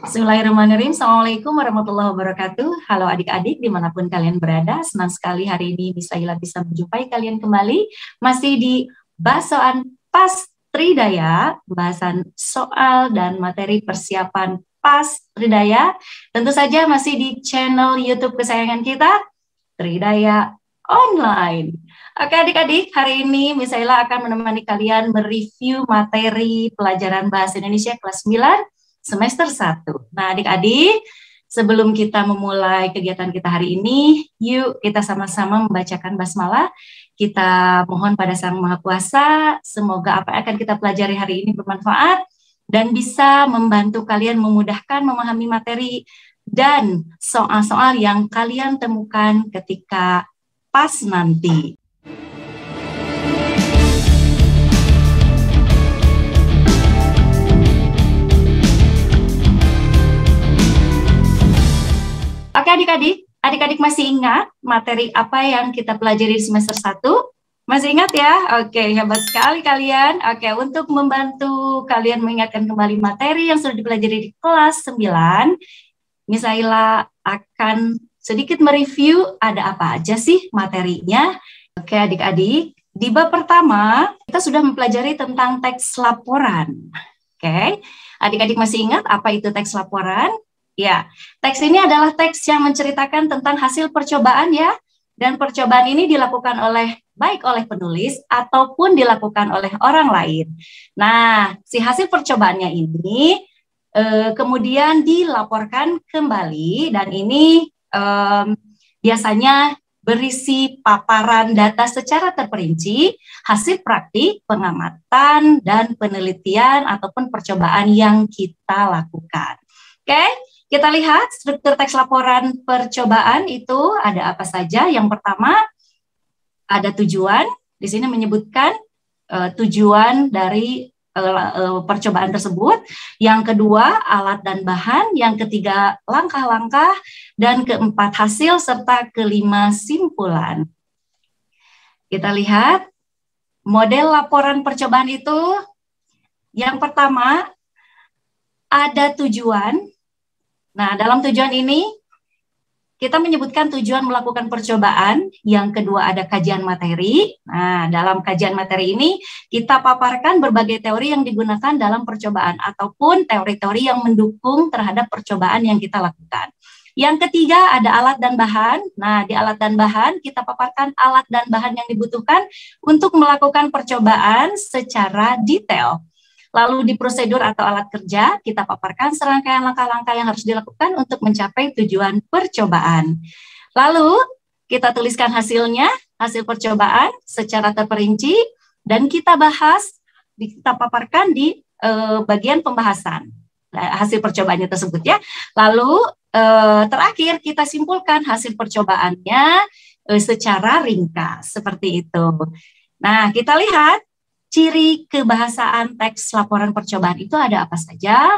Bismillahirrahmanirrahim. Assalamualaikum warahmatullahi wabarakatuh. Halo adik-adik dimanapun kalian berada. Senang sekali hari ini Misaila bisa menjumpai kalian kembali. Masih di Bahasan PAS Tridaya, bahasan soal dan materi persiapan PAS Tridaya. Tentu saja masih di channel YouTube kesayangan kita, Tridaya Online. Oke adik-adik, hari ini Misaila akan menemani kalian mereview materi pelajaran Bahasa Indonesia kelas 9 semester 1. Nah, adik-adik, sebelum kita memulai kegiatan kita hari ini, yuk kita sama-sama membacakan basmalah. Kita mohon pada Sang Maha Kuasa, semoga apa yang akan kita pelajari hari ini bermanfaat dan bisa membantu kalian memudahkan memahami materi dan soal-soal yang kalian temukan ketika PAS nanti. Oke adik-adik masih ingat materi apa yang kita pelajari di semester 1? Masih ingat ya? Oke, hebat sekali kalian. Oke, untuk membantu kalian mengingatkan kembali materi yang sudah dipelajari di kelas 9, Misaila akan sedikit mereview ada apa aja sih materinya. Oke adik-adik, di bab pertama kita sudah mempelajari tentang teks laporan. Oke, adik-adik masih ingat apa itu teks laporan? Ya, teks ini adalah teks yang menceritakan tentang hasil percobaan ya, dan percobaan ini dilakukan baik oleh penulis ataupun dilakukan oleh orang lain. Nah, si hasil percobaannya ini kemudian dilaporkan kembali dan ini biasanya berisi paparan data secara terperinci, hasil praktik, pengamatan, dan penelitian ataupun percobaan yang kita lakukan. Oke, kita lihat struktur teks laporan percobaan itu ada apa saja. Yang pertama, ada tujuan. Di sini menyebutkan tujuan dari percobaan tersebut. Yang kedua, alat dan bahan. Yang ketiga, langkah-langkah. Dan keempat, hasil. Serta kelima, simpulan. Kita lihat model laporan percobaan itu. Yang pertama, ada tujuan. Nah, dalam tujuan ini, kita menyebutkan tujuan melakukan percobaan. Yang kedua ada kajian materi. Nah, dalam kajian materi ini, kita paparkan berbagai teori yang digunakan dalam percobaan, ataupun teori-teori yang mendukung terhadap percobaan yang kita lakukan. Yang ketiga ada alat dan bahan. Nah, di alat dan bahan, kita paparkan alat dan bahan yang dibutuhkan untuk melakukan percobaan secara detail. Lalu di prosedur atau alat kerja, kita paparkan serangkaian langkah-langkah yang harus dilakukan untuk mencapai tujuan percobaan. Lalu kita tuliskan hasilnya, hasil percobaan secara terperinci, dan kita kita paparkan di bagian pembahasan hasil percobaannya tersebut ya. Lalu terakhir kita simpulkan hasil percobaannya secara ringkas, seperti itu. Nah, kita lihat ciri kebahasaan teks laporan percobaan itu ada apa saja?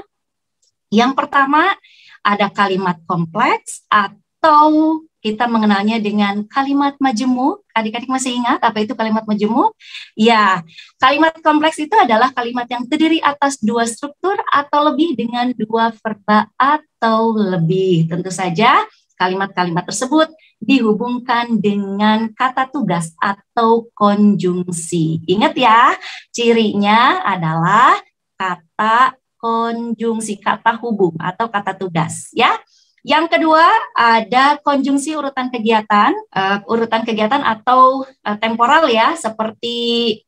Yang pertama, ada kalimat kompleks atau kita mengenalnya dengan kalimat majemuk. Adik-adik masih ingat apa itu kalimat majemuk? Ya, kalimat kompleks itu adalah kalimat yang terdiri atas dua struktur atau lebih dengan dua verba atau lebih. Tentu saja kalimat-kalimat tersebut dihubungkan dengan kata tugas atau konjungsi. Ingat ya, cirinya adalah kata konjungsi, kata hubung atau kata tugas ya. Yang kedua ada konjungsi urutan kegiatan atau temporal ya, seperti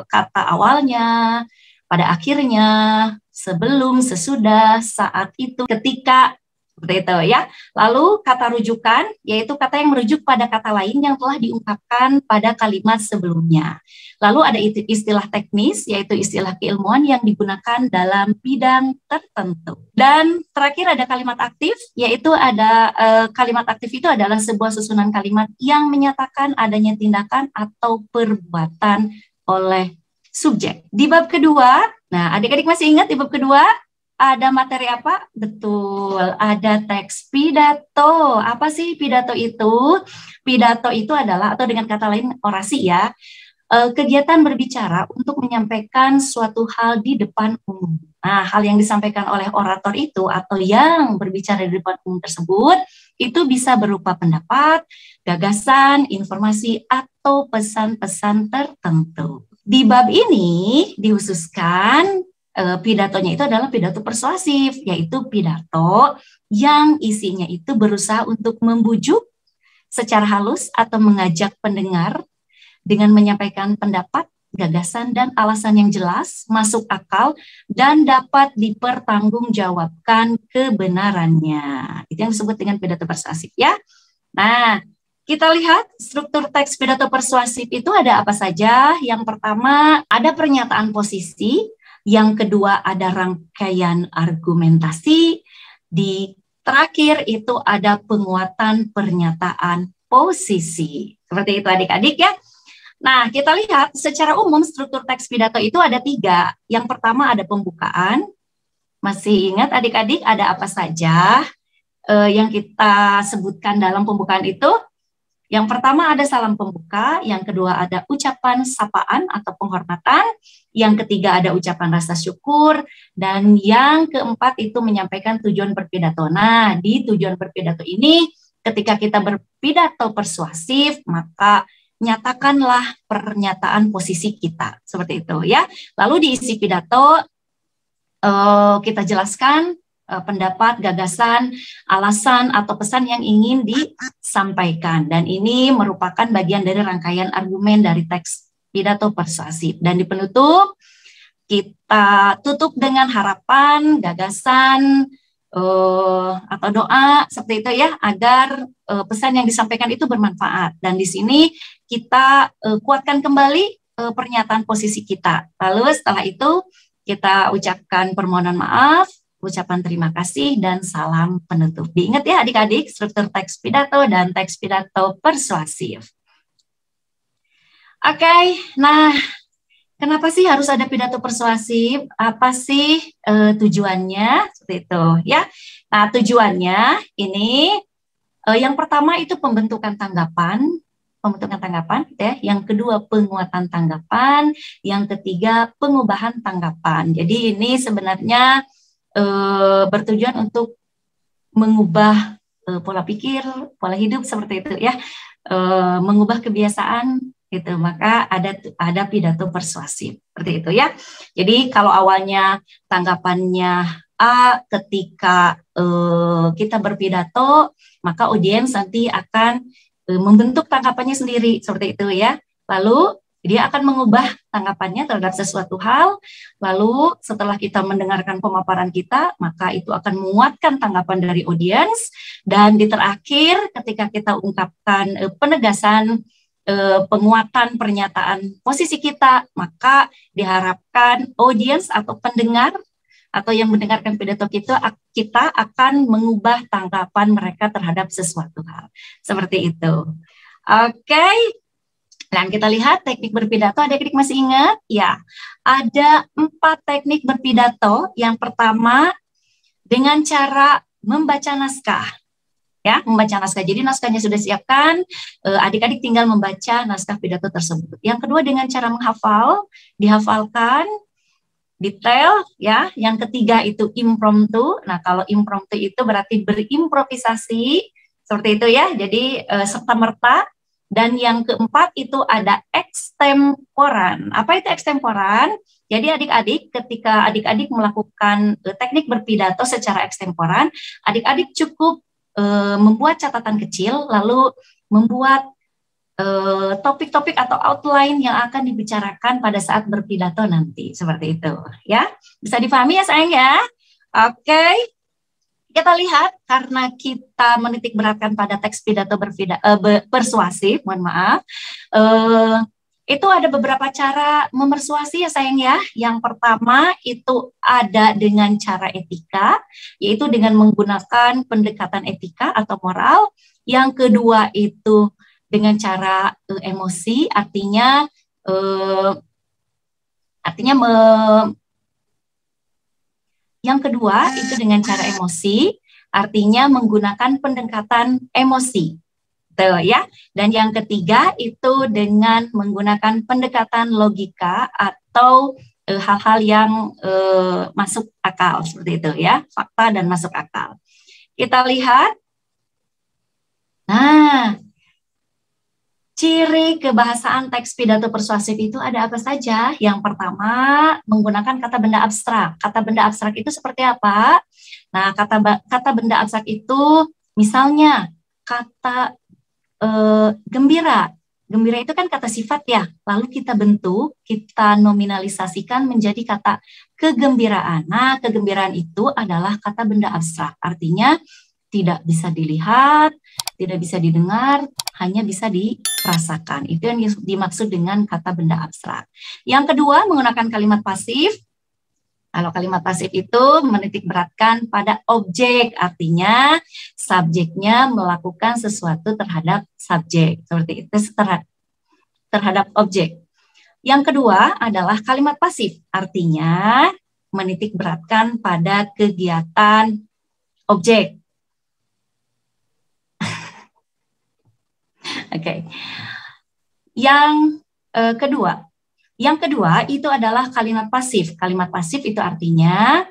kata awalnya, pada akhirnya, sebelum, sesudah, saat itu, ketika, seperti itu ya. Lalu kata rujukan, yaitu kata yang merujuk pada kata lain yang telah diungkapkan pada kalimat sebelumnya. Lalu ada istilah teknis, yaitu istilah keilmuan yang digunakan dalam bidang tertentu. Dan terakhir ada kalimat aktif, yaitu ada kalimat aktif itu adalah sebuah susunan kalimat yang menyatakan adanya tindakan atau perbuatan oleh subjek. Di bab kedua, nah adik-adik masih ingat di bab kedua, ada materi apa? Betul, ada teks pidato. Apa sih pidato itu? Pidato itu adalah, atau dengan kata lain orasi ya, kegiatan berbicara untuk menyampaikan suatu hal di depan umum. Nah, hal yang disampaikan oleh orator itu atau yang berbicara di depan umum tersebut itu bisa berupa pendapat, gagasan, informasi, atau pesan-pesan tertentu. Di bab ini dihususkan pidatonya itu adalah pidato persuasif, yaitu pidato yang isinya itu berusaha untuk membujuk secara halus atau mengajak pendengar dengan menyampaikan pendapat, gagasan, dan alasan yang jelas, masuk akal, dan dapat dipertanggungjawabkan kebenarannya. Itu yang disebut dengan pidato persuasif ya. Nah, kita lihat struktur teks pidato persuasif itu ada apa saja. Yang pertama, ada pernyataan posisi. Yang kedua, ada rangkaian argumentasi. Di terakhir itu ada penguatan pernyataan posisi. Seperti itu adik-adik ya. Nah, kita lihat secara umum struktur teks pidato itu ada 3. Yang pertama ada pembukaan. Masih ingat adik-adik ada apa saja yang kita sebutkan dalam pembukaan itu? Yang pertama ada salam pembuka, yang kedua ada ucapan sapaan atau penghormatan, yang ketiga ada ucapan rasa syukur, dan yang keempat itu menyampaikan tujuan berpidato. Nah, di tujuan berpidato ini ketika kita berpidato persuasif, maka nyatakanlah pernyataan posisi kita, seperti itu ya. Lalu di isi pidato kita jelaskan pendapat, gagasan, alasan atau pesan yang ingin disampaikan, dan ini merupakan bagian dari rangkaian argumen dari teks pidato persuasif. Dan di penutup kita tutup dengan harapan, gagasan, atau doa seperti itu ya, agar pesan yang disampaikan itu bermanfaat. Dan di sini kita kuatkan kembali pernyataan posisi kita. Lalu setelah itu kita ucapkan permohonan maaf, ucapan terima kasih, dan salam penutup. Diingat ya adik-adik, struktur teks pidato dan teks pidato persuasif. Oke, nah kenapa sih harus ada pidato persuasif? Apa sih tujuannya? Seperti itu ya. Nah, tujuannya ini yang pertama itu pembentukan tanggapan gitu ya. Yang kedua penguatan tanggapan, yang ketiga pengubahan tanggapan. Jadi ini sebenarnya bertujuan untuk mengubah pola pikir, pola hidup seperti itu ya, mengubah kebiasaan gitu. Maka ada pidato persuasif seperti itu ya. Jadi kalau awalnya tanggapannya A, ketika kita berpidato, maka audiens nanti akan membentuk tanggapannya sendiri seperti itu ya. Lalu dia akan mengubah tanggapannya terhadap sesuatu hal. Lalu setelah kita mendengarkan pemaparan kita, maka itu akan menguatkan tanggapan dari audiens. Dan di terakhir ketika kita ungkapkan penegasan, penguatan pernyataan posisi kita, maka diharapkan audiens atau pendengar atau yang mendengarkan pidato kita akan mengubah tanggapan mereka terhadap sesuatu hal. Seperti itu. Oke. Dan kita lihat teknik berpidato, adik-adik masih ingat? Ya, ada 4 teknik berpidato. Yang pertama, dengan cara membaca naskah. Ya, membaca naskah. Jadi naskahnya sudah siapkan, adik-adik tinggal membaca naskah pidato tersebut. Yang kedua dengan cara menghafal, dihafalkan detail ya. Yang ketiga itu impromptu. Nah, kalau impromptu itu berarti berimprovisasi seperti itu ya. Jadi serta-merta. Dan yang keempat itu ada ekstemporan. Apa itu ekstemporan? Jadi adik-adik ketika adik-adik melakukan teknik berpidato secara ekstemporan, adik-adik cukup membuat catatan kecil, lalu membuat topik-topik atau outline yang akan dibicarakan pada saat berpidato nanti, seperti itu ya. Bisa difahami ya sayang ya? Oke. Kita lihat karena kita menitik beratkan pada teks pidato persuasif, mohon maaf, itu ada beberapa cara memersuasi ya sayang ya. Yang pertama itu ada dengan cara etika, yaitu dengan menggunakan pendekatan etika atau moral. Yang kedua itu dengan cara emosi, artinya yang kedua itu dengan cara emosi, artinya menggunakan pendekatan emosi. Tuh ya. Dan yang ketiga itu dengan menggunakan pendekatan logika atau hal-hal yang masuk akal seperti itu ya, fakta dan masuk akal. Kita lihat. Nah, ciri kebahasaan teks pidato persuasif itu ada apa saja? Yang pertama, menggunakan kata benda abstrak. Kata benda abstrak itu seperti apa? Nah, kata benda abstrak itu misalnya kata gembira. Gembira itu kan kata sifat ya. Lalu kita bentuk, kita nominalisasikan menjadi kata kegembiraan. Nah, kegembiraan itu adalah kata benda abstrak. Artinya tidak bisa dilihat, tidak bisa didengar, hanya bisa dirasakan. Itu yang dimaksud dengan kata benda abstrak. Yang kedua, menggunakan kalimat pasif. Kalau kalimat pasif itu menitik beratkan pada objek, artinya subjeknya melakukan sesuatu terhadap subjek, seperti itu, terhadap objek. Yang kedua adalah kalimat pasif, artinya menitik beratkan pada kegiatan objek. Oke. Yang kedua itu adalah kalimat pasif. Kalimat pasif itu artinya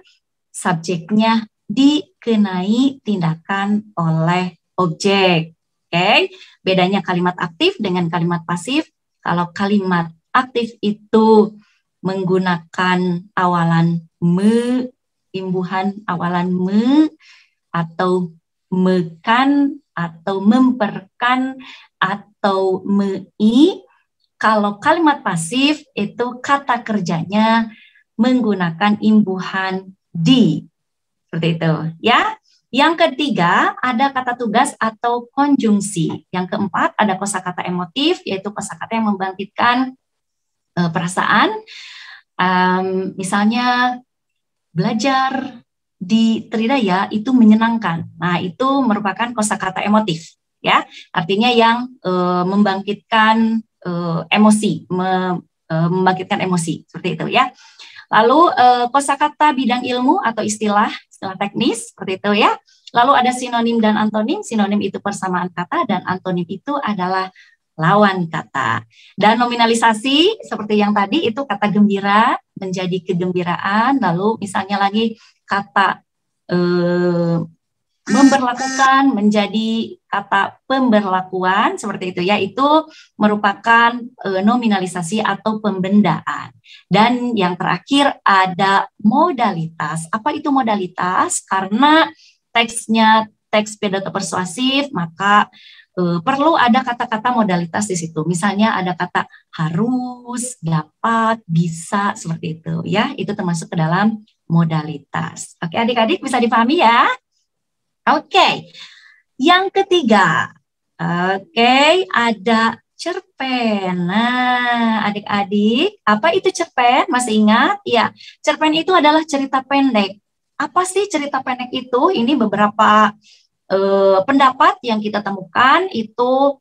subjeknya dikenai tindakan oleh objek. Oke, bedanya kalimat aktif dengan kalimat pasif. Kalau kalimat aktif itu menggunakan awalan me, imbuhan awalan me, atau mekan, atau memperkan, atau mei. Kalau kalimat pasif itu kata kerjanya menggunakan imbuhan di. Seperti itu ya. Yang ketiga ada kata tugas atau konjungsi. Yang keempat ada kosakata emotif, yaitu kosakata yang membangkitkan perasaan. Misalnya belajar di Tridaya itu menyenangkan. Nah, itu merupakan kosakata emotif ya. Artinya yang membangkitkan emosi, membangkitkan emosi, seperti itu ya. Lalu kosakata bidang ilmu atau istilah teknis, seperti itu ya. Lalu ada sinonim dan antonim. Sinonim itu persamaan kata dan antonim itu adalah lawan kata. Dan nominalisasi seperti yang tadi itu kata gembira menjadi kegembiraan. Lalu misalnya lagi kata memberlakukan menjadi kata pemberlakuan, seperti itu ya, itu merupakan nominalisasi atau pembendaan. Dan yang terakhir ada modalitas. Apa itu modalitas? Karena teksnya teks pidato persuasif, maka perlu ada kata-kata modalitas di situ. Misalnya ada kata harus, dapat, bisa, seperti itu ya. Itu termasuk ke dalam modalitas. Oke, adik-adik bisa dipahami ya? Oke, yang ketiga, ada cerpen. Nah, adik-adik, apa itu cerpen? Masih ingat? Ya, cerpen itu adalah cerita pendek. Apa sih cerita pendek itu? Ini beberapa pendapat yang kita temukan itu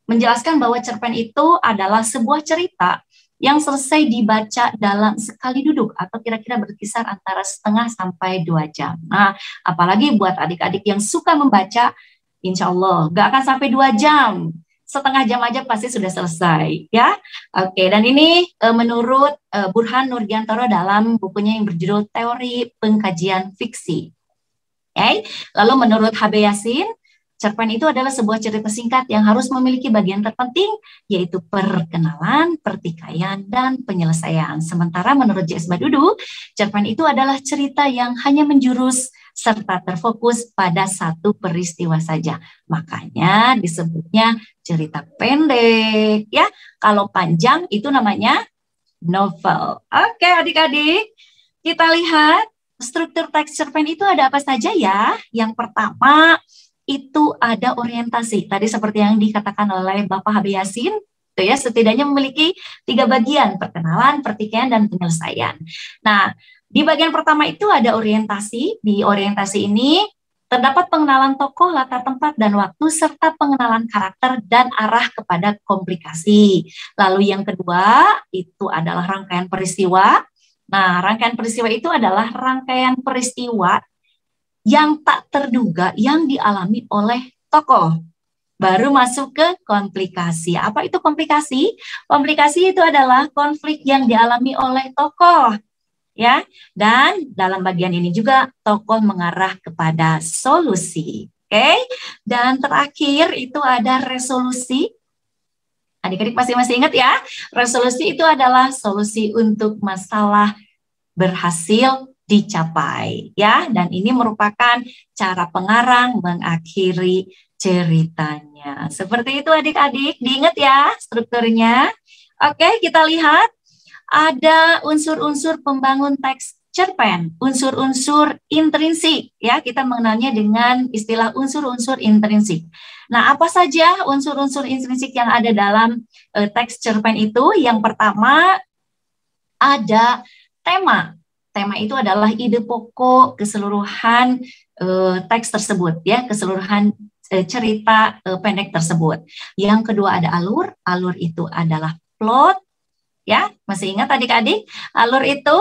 menjelaskan bahwa cerpen itu adalah sebuah cerita yang selesai dibaca dalam sekali duduk atau kira-kira berkisar antara setengah sampai 2 jam. Nah, apalagi buat adik-adik yang suka membaca, insya Allah nggak akan sampai 2 jam. Setengah jam aja pasti sudah selesai, ya. Oke, dan ini menurut Burhan Nurgiantoro dalam bukunya yang berjudul Teori Pengkajian Fiksi. Oke, lalu menurut H.B. Yasin, cerpen itu adalah sebuah cerita singkat yang harus memiliki bagian terpenting, yaitu perkenalan, pertikaian, dan penyelesaian. Sementara menurut J.S. Badudu, cerpen itu adalah cerita yang hanya menjurus serta terfokus pada satu peristiwa saja. Makanya disebutnya cerita pendek. Ya, kalau panjang itu namanya novel. Oke, adik-adik, kita lihat struktur teks cerpen itu ada apa saja ya. Yang pertama, itu ada orientasi. Tadi seperti yang dikatakan oleh Bapak H.B. Yasin, itu ya, setidaknya memiliki 3 bagian, perkenalan, pertikaian, dan penyelesaian. Nah, di bagian pertama itu ada orientasi. Di orientasi ini terdapat pengenalan tokoh, latar tempat, dan waktu, serta pengenalan karakter dan arah kepada komplikasi. Lalu yang kedua, itu adalah rangkaian peristiwa. Nah, rangkaian peristiwa itu adalah rangkaian peristiwa yang tak terduga yang dialami oleh tokoh. baru masuk ke komplikasi. Apa itu komplikasi? Komplikasi itu adalah konflik yang dialami oleh tokoh, ya. Dan dalam bagian ini juga tokoh mengarah kepada solusi. Oke. Dan terakhir itu ada resolusi. Adik-adik masih ingat ya? Resolusi itu adalah solusi untuk masalah berhasil dicapai, ya. Dan ini merupakan cara pengarang mengakhiri ceritanya. Seperti itu adik-adik, diingat ya strukturnya. Oke, kita lihat ada unsur-unsur pembangun teks cerpen, unsur-unsur intrinsik, ya. Kita mengenalnya dengan istilah unsur-unsur intrinsik. Nah, apa saja unsur-unsur intrinsik yang ada dalam teks cerpen itu? Yang pertama ada tema. Tema itu adalah ide pokok keseluruhan teks tersebut, ya, keseluruhan cerita pendek tersebut. Yang kedua ada alur. Alur itu adalah plot, ya. Masih ingat adik-adik? Alur itu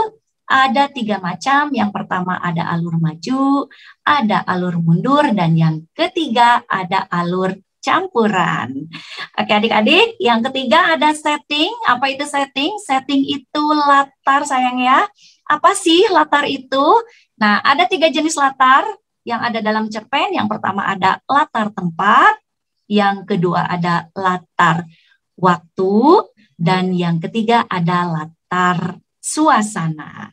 ada 3 macam. Yang pertama ada alur maju, ada alur mundur, dan yang ketiga ada alur campuran. Oke adik-adik, yang ketiga ada setting. Apa itu setting? Setting itu latar sayang ya. Apa sih latar itu? Nah, ada 3 jenis latar yang ada dalam cerpen. Yang pertama ada latar tempat, yang kedua ada latar waktu, dan yang ketiga ada latar suasana.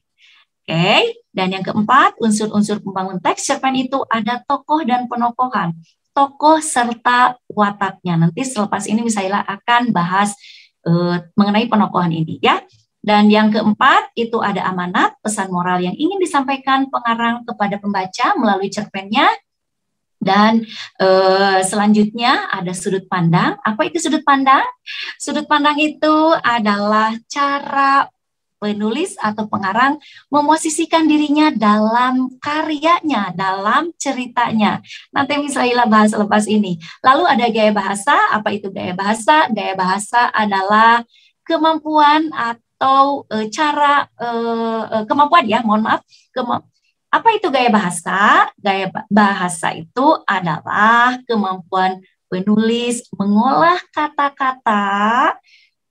Oke, dan yang keempat, unsur-unsur pembangun teks cerpen itu ada tokoh dan penokohan. Tokoh serta wataknya. Nanti selepas ini Misaila akan bahas mengenai penokohan ini, ya. Dan yang keempat itu ada amanat, pesan moral yang ingin disampaikan pengarang kepada pembaca melalui cerpennya. Dan selanjutnya ada sudut pandang. Apa itu sudut pandang? Sudut pandang itu adalah cara penulis atau pengarang memosisikan dirinya dalam karyanya, dalam ceritanya. Nanti misalnya bahas lepas ini. Lalu ada gaya bahasa. Apa itu gaya bahasa? Gaya bahasa adalah kemampuan atau kemampuan, ya, mohon maaf. Apa itu gaya bahasa? Gaya bahasa itu adalah kemampuan penulis mengolah kata-kata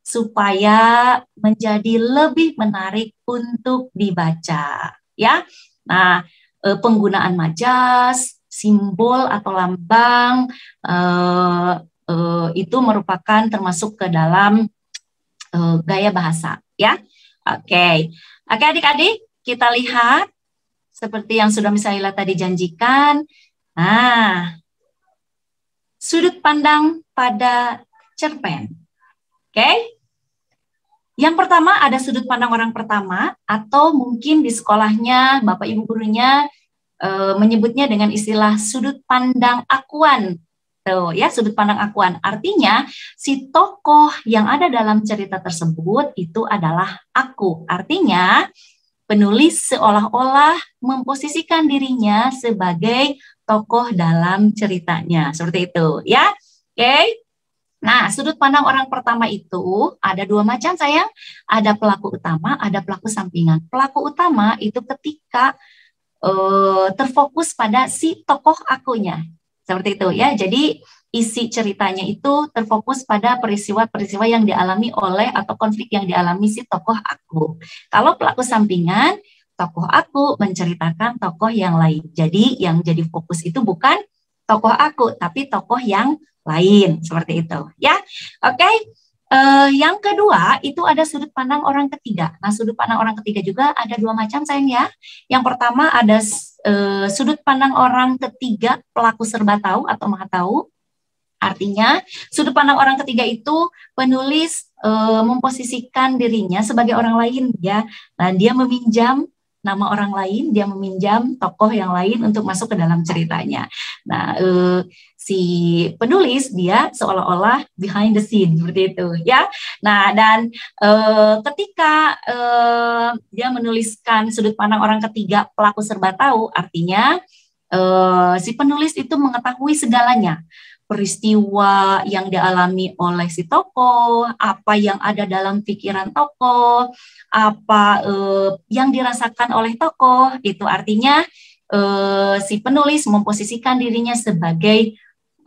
supaya menjadi lebih menarik untuk dibaca, ya. Nah, penggunaan majas, simbol atau lambang itu merupakan termasuk ke dalam gaya bahasa, ya. Oke, adik-adik, kita lihat seperti yang sudah Misaila tadi janjikan. Nah, sudut pandang pada cerpen. Oke. Yang pertama ada sudut pandang orang pertama, atau mungkin di sekolahnya Bapak Ibu gurunya menyebutnya dengan istilah sudut pandang akuan. Tuh, ya, sudut pandang akuan. Artinya si tokoh yang ada dalam cerita tersebut itu adalah aku. Artinya penulis seolah-olah memposisikan dirinya sebagai tokoh dalam ceritanya. Seperti itu, ya. Oke. Nah, sudut pandang orang pertama itu ada 2 macam sayang. Ada pelaku utama, ada pelaku sampingan. Pelaku utama itu ketika terfokus pada si tokoh akunya. Seperti itu, ya. Jadi isi ceritanya itu terfokus pada peristiwa-peristiwa yang dialami oleh atau konflik yang dialami si tokoh aku. Kalau pelaku sampingan, tokoh aku menceritakan tokoh yang lain. Jadi yang jadi fokus itu bukan tokoh aku, tapi tokoh yang lain, seperti itu, ya. Oke. Yang kedua itu ada sudut pandang orang ketiga. Nah, sudut pandang orang ketiga juga ada 2 macam sayang ya. Yang pertama ada sudut pandang orang ketiga pelaku serba tahu atau maha tahu. Artinya sudut pandang orang ketiga itu penulis memposisikan dirinya sebagai orang lain, ya. Nah, dia meminjam nama orang lain, dia meminjam tokoh yang lain untuk masuk ke dalam ceritanya. Nah, si penulis dia seolah-olah behind the scene, seperti itu, ya. Nah, dan ketika dia menuliskan sudut pandang orang ketiga pelaku serba tahu, artinya si penulis itu mengetahui segalanya, peristiwa yang dialami oleh si tokoh, apa yang ada dalam pikiran tokoh, apa yang dirasakan oleh tokoh. Itu artinya si penulis memposisikan dirinya sebagai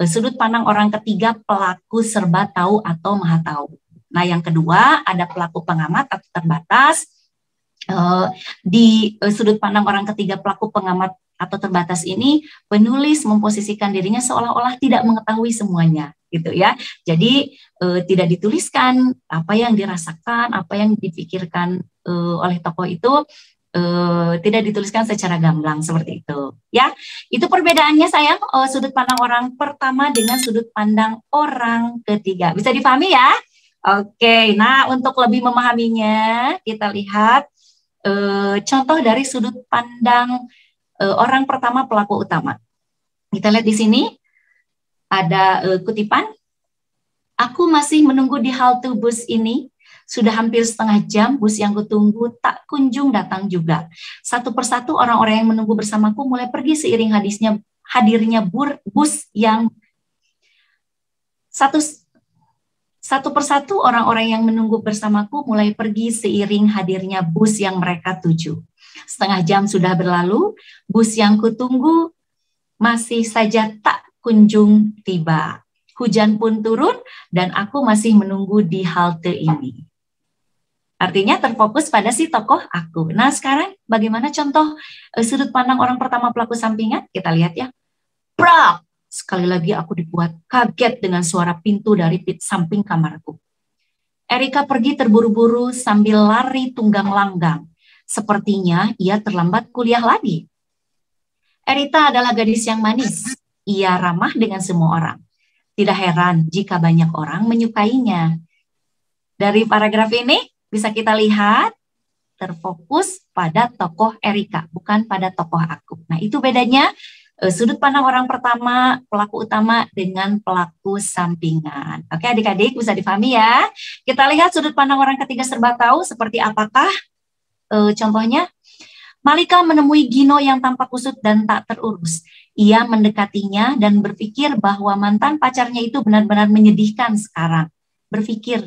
sudut pandang orang ketiga pelaku serba tahu atau maha tahu. Nah, yang kedua ada pelaku pengamat atau terbatas. Di sudut pandang orang ketiga pelaku pengamat atau terbatas ini, penulis memposisikan dirinya seolah-olah tidak mengetahui semuanya, gitu ya. Jadi tidak dituliskan apa yang dirasakan, apa yang dipikirkan oleh tokoh itu, tidak dituliskan secara gamblang seperti itu, ya. Itu perbedaannya sayang, sudut pandang orang pertama dengan sudut pandang orang ketiga. Bisa dipahami ya? Oke, nah untuk lebih memahaminya, kita lihat contoh dari sudut pandang orang pertama pelaku utama. Kita lihat di sini ada kutipan, aku masih menunggu di halte bus ini, sudah hampir setengah jam bus yang kutunggu tak kunjung datang juga. Satu persatu orang-orang yang menunggu bersamaku mulai pergi seiring hadirnya bus yang satu persatu orang-orang yang menunggu bersamaku mulai pergi seiring hadirnya bus yang mereka tuju. Setengah jam sudah berlalu, bus yang kutunggu masih saja tak kunjung tiba. Hujan pun turun dan aku masih menunggu di halte ini. Artinya terfokus pada si tokoh aku. Nah sekarang bagaimana contoh sudut pandang orang pertama pelaku sampingan? Kita lihat ya. Prak! Sekali lagi aku dibuat kaget dengan suara pintu dari samping kamarku. Erika pergi terburu-buru sambil lari tunggang langgang. Sepertinya ia terlambat kuliah lagi. Erita adalah gadis yang manis. Ia ramah dengan semua orang. Tidak heran jika banyak orang menyukainya. Dari paragraf ini bisa kita lihat terfokus pada tokoh Erika, bukan pada tokoh aku. Nah itu bedanya sudut pandang orang pertama, pelaku utama dengan pelaku sampingan. Oke adik-adik bisa dipahami ya. Kita lihat sudut pandang orang ketiga serba tahu seperti apakah contohnya. Malika menemui Gino yang tampak kusut dan tak terurus. Ia mendekatinya dan berpikir bahwa mantan pacarnya itu benar-benar menyedihkan sekarang. Berpikir.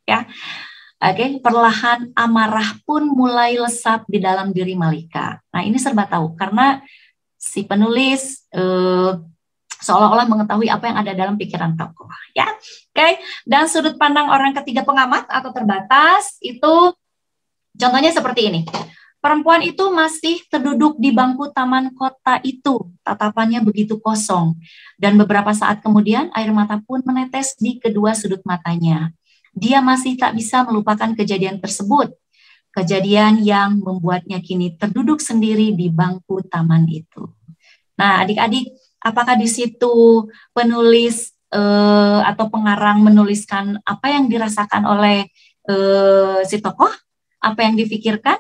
Ya. Oke, perlahan amarah pun mulai lesap di dalam diri Malika. Nah ini serba tahu karena si penulis seolah-olah mengetahui apa yang ada dalam pikiran tokoh, ya. Oke, dan sudut pandang orang ketiga pengamat atau terbatas itu contohnya seperti ini. Perempuan itu masih terduduk di bangku taman kota itu, tatapannya begitu kosong, dan beberapa saat kemudian air mata pun menetes di kedua sudut matanya. Dia masih tak bisa melupakan kejadian tersebut. Kejadian yang membuatnya kini terduduk sendiri di bangku taman itu. Nah, adik-adik, apakah di situ penulis atau pengarang menuliskan apa yang dirasakan oleh si tokoh? Apa yang difikirkan?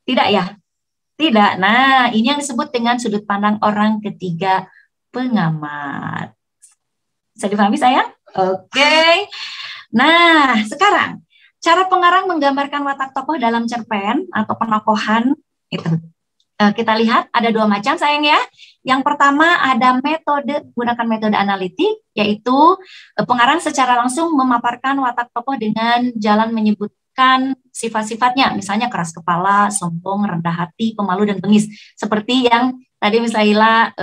Tidak ya? Tidak. Nah, ini yang disebut dengan sudut pandang orang ketiga pengamat. Bisa dipahami sayang? Oke. Nah, sekarang cara pengarang menggambarkan watak tokoh dalam cerpen atau penokohan itu. Kita lihat ada dua macam sayang ya. Yang pertama ada gunakan metode analitik, yaitu pengarang secara langsung memaparkan watak tokoh dengan jalan menyebutkan sifat-sifatnya, misalnya keras kepala, sombong, rendah hati, pemalu, dan bengis. Seperti yang tadi Miss Laila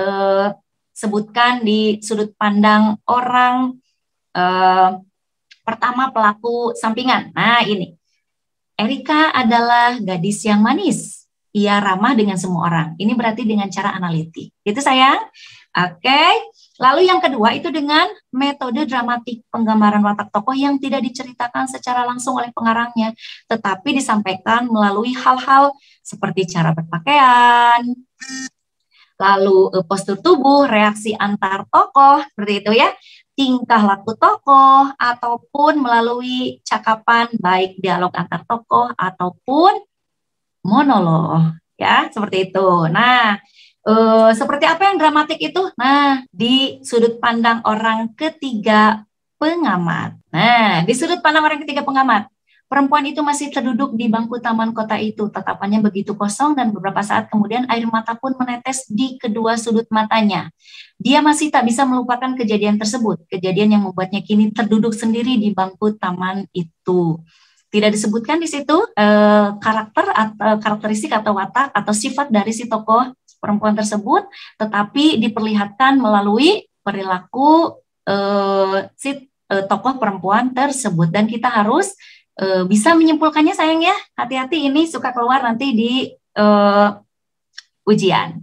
sebutkan di sudut pandang orang pertama pelaku sampingan. Nah ini, Erika adalah gadis yang manis. Ia ramah dengan semua orang. Ini berarti dengan cara analitik. Itu sayang. Oke. Lalu yang kedua itu dengan metode dramatik, penggambaran watak tokoh yang tidak diceritakan secara langsung oleh pengarangnya, tetapi disampaikan melalui hal-hal seperti cara berpakaian, lalu postur tubuh, reaksi antar tokoh, seperti itu ya. Tingkah laku tokoh, ataupun melalui cakapan baik dialog antar tokoh ataupun monolog, ya seperti itu. Nah, seperti apa yang dramatik itu? Nah, di sudut pandang orang ketiga pengamat. Nah, di sudut pandang orang ketiga pengamat, perempuan itu masih terduduk di bangku taman kota itu, tatapannya begitu kosong dan beberapa saat kemudian air mata pun menetes di kedua sudut matanya. Dia masih tak bisa melupakan kejadian tersebut, kejadian yang membuatnya kini terduduk sendiri di bangku taman itu. Tidak disebutkan di situ karakter atau karakteristik atau watak atau sifat dari si tokoh perempuan tersebut, tetapi diperlihatkan melalui perilaku si tokoh perempuan tersebut, dan kita harus bisa menyimpulkannya sayang ya. Hati-hati, ini suka keluar nanti di ujian.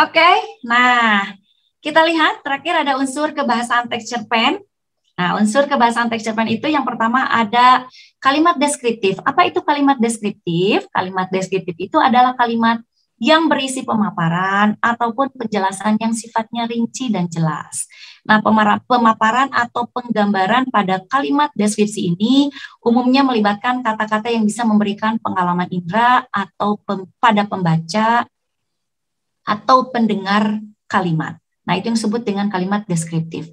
Oke, nah kita lihat terakhir ada unsur kebahasaan teks cerpen. Nah, unsur kebahasaan teks cerpen itu yang pertama ada kalimat deskriptif. Apa itu kalimat deskriptif? Kalimat deskriptif itu adalah kalimat yang berisi pemaparan ataupun penjelasan yang sifatnya rinci dan jelas. Nah, pemaparan atau penggambaran pada kalimat deskripsi ini umumnya melibatkan kata-kata yang bisa memberikan pengalaman indera atau pada pembaca atau pendengar kalimat. Nah, itu yang disebut dengan kalimat deskriptif.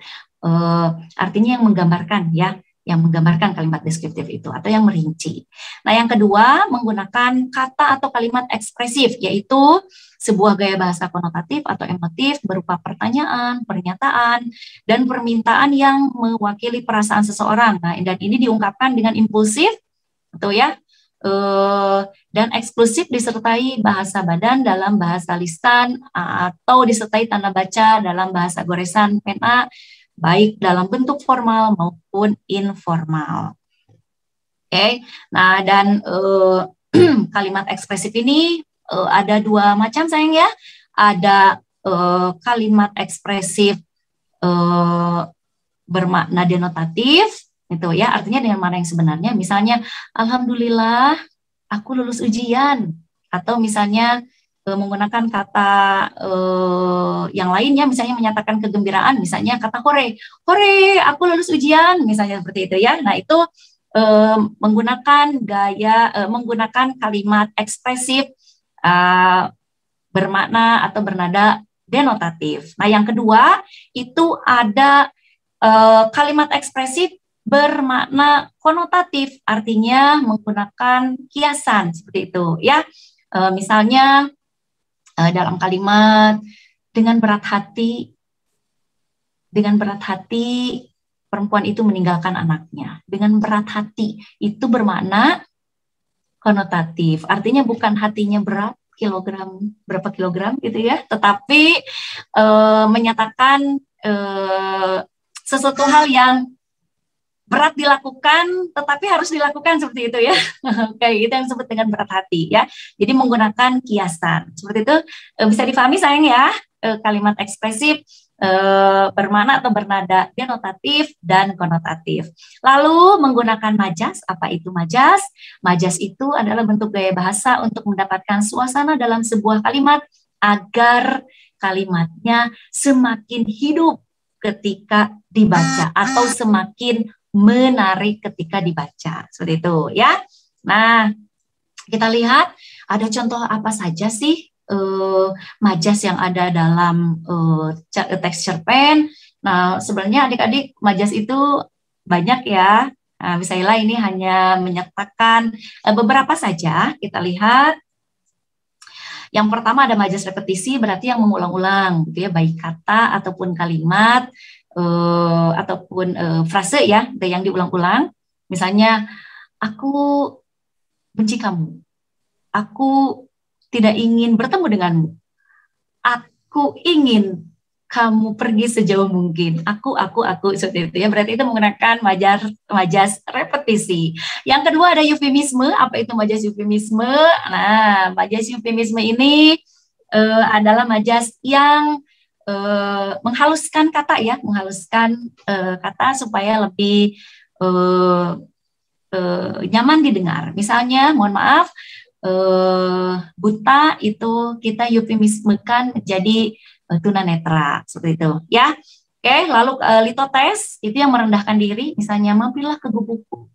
Artinya yang menggambarkan ya, yang menggambarkan kalimat deskriptif itu atau yang merinci. Nah, yang kedua menggunakan kata atau kalimat ekspresif, yaitu sebuah gaya bahasa konotatif atau emotif berupa pertanyaan, pernyataan, dan permintaan yang mewakili perasaan seseorang. Nah, dan ini diungkapkan dengan impulsif, betul ya, dan eksklusif disertai bahasa badan dalam bahasa lisan atau disertai tanda baca dalam bahasa goresan pena, baik dalam bentuk formal maupun informal. Oke, nah dan kalimat ekspresif ini ada dua macam sayang ya. Ada kalimat ekspresif bermakna denotatif, itu ya, artinya dengan makna yang sebenarnya. Misalnya, alhamdulillah aku lulus ujian, atau misalnya menggunakan kata yang lainnya, misalnya menyatakan kegembiraan, misalnya kata hore, hore, aku lulus ujian, misalnya seperti itu ya. Nah, itu menggunakan menggunakan kalimat ekspresif bermakna atau bernada denotatif. Nah, yang kedua itu ada kalimat ekspresif bermakna konotatif, artinya menggunakan kiasan seperti itu ya. Misalnya dalam kalimat dengan berat hati perempuan itu meninggalkan anaknya. Dengan berat hati itu bermakna konotatif, artinya bukan hatinya berapa kilogram gitu ya, tetapi menyatakan sesuatu hal yang berat dilakukan, tetapi harus dilakukan seperti itu ya. Kayak gitu yang disebut dengan berat hati ya. Jadi menggunakan kiasan. Seperti itu bisa difahami sayang ya, kalimat ekspresif bermakna atau bernada denotatif dan konotatif. Lalu menggunakan majas. Apa itu majas? Majas itu adalah bentuk gaya bahasa untuk mendapatkan suasana dalam sebuah kalimat agar kalimatnya semakin hidup ketika dibaca atau semakin menarik ketika dibaca, seperti itu ya. Nah, kita lihat ada contoh apa saja sih majas yang ada dalam teks cerpen. Nah, sebenarnya adik-adik majas itu banyak ya. Nah, Bismillah ini hanya menyertakan beberapa saja. Kita lihat. Yang pertama ada majas repetisi, berarti yang mengulang-ulang, gitu ya, baik kata ataupun kalimat ataupun frase ya, yang diulang-ulang. Misalnya, aku benci kamu, aku tidak ingin bertemu denganmu, aku ingin kamu pergi sejauh mungkin, aku, seperti itu ya. Berarti itu menggunakan majas repetisi. Yang kedua ada eufemisme. Apa itu majas eufemisme? Nah, majas eufemisme ini adalah majas yang menghaluskan kata ya, menghaluskan kata supaya lebih nyaman didengar. Misalnya, mohon maaf, buta itu kita eufemismekan jadi tunanetra, seperti itu ya. Oke, lalu litotes itu yang merendahkan diri, misalnya mampirlah ke gubukku,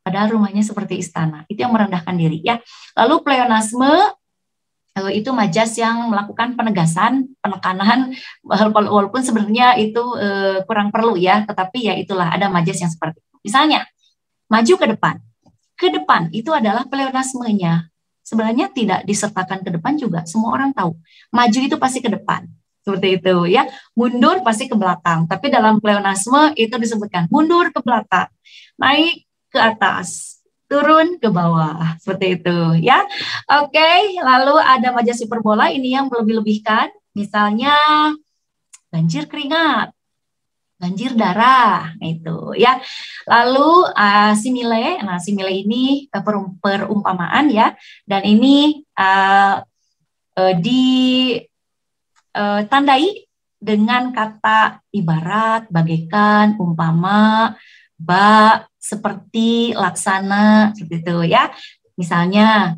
padahal rumahnya seperti istana, itu yang merendahkan diri ya. Lalu pleonasme itu majas yang melakukan penegasan, penekanan, walaupun sebenarnya itu kurang perlu ya, tetapi ya itulah ada majas yang seperti itu. Misalnya, maju ke depan. Ke depan itu adalah pleonasmenya. Sebenarnya tidak disertakan ke depan juga, semua orang tahu. Maju itu pasti ke depan, seperti itu ya. Mundur pasti ke belakang, tapi dalam pleonasme itu disebutkan mundur ke belakang, naik ke atas, turun ke bawah, seperti itu ya. Oke, lalu ada majas hiperbola, ini yang melebih-lebihkan, misalnya banjir keringat, banjir darah, itu ya. Lalu simile, nah simile ini perumpamaan ya, dan ini ditandai dengan kata ibarat, bagaikan, umpama, bak, seperti, laksana, seperti itu ya. Misalnya,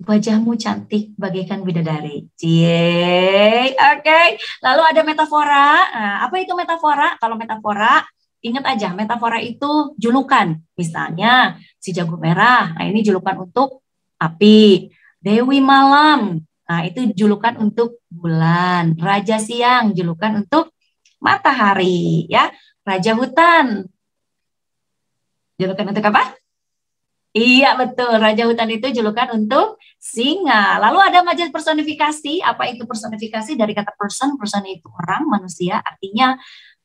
wajahmu cantik bagaikan bidadari. Cie, oke. Lalu ada metafora. Nah, apa itu metafora? Kalau metafora, ingat aja, metafora itu julukan. Misalnya, si jago merah. Nah, ini julukan untuk api. Dewi malam. Nah, itu julukan untuk bulan. Raja siang, julukan untuk matahari. Ya, raja hutan. Julukan untuk apa? Iya betul, Raja Hutan itu julukan untuk singa. Lalu ada majas personifikasi. Apa itu personifikasi? Dari kata person, person itu orang, manusia, artinya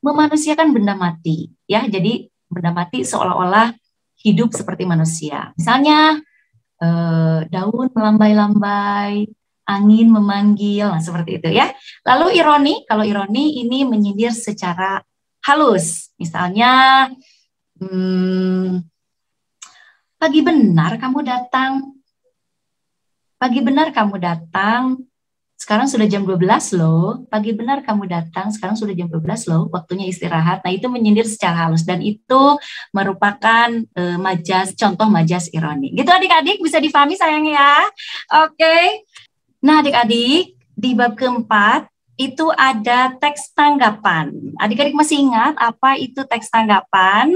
memanusiakan benda mati. Ya, jadi benda mati seolah-olah hidup seperti manusia. Misalnya daun melambai-lambai, angin memanggil, nah, seperti itu ya. Lalu ironi, kalau ironi ini menyindir secara halus. Misalnya, pagi benar kamu datang. Pagi benar kamu datang. Sekarang sudah jam 12 loh. Pagi benar kamu datang. Sekarang sudah jam 12 loh. Waktunya istirahat. Nah, itu menyindir secara halus. Dan itu merupakan contoh majas ironi. Gitu adik-adik, bisa difahami sayang ya. Oke. Nah, adik-adik, di bab keempat itu ada teks tanggapan. Adik-adik masih ingat apa itu teks tanggapan?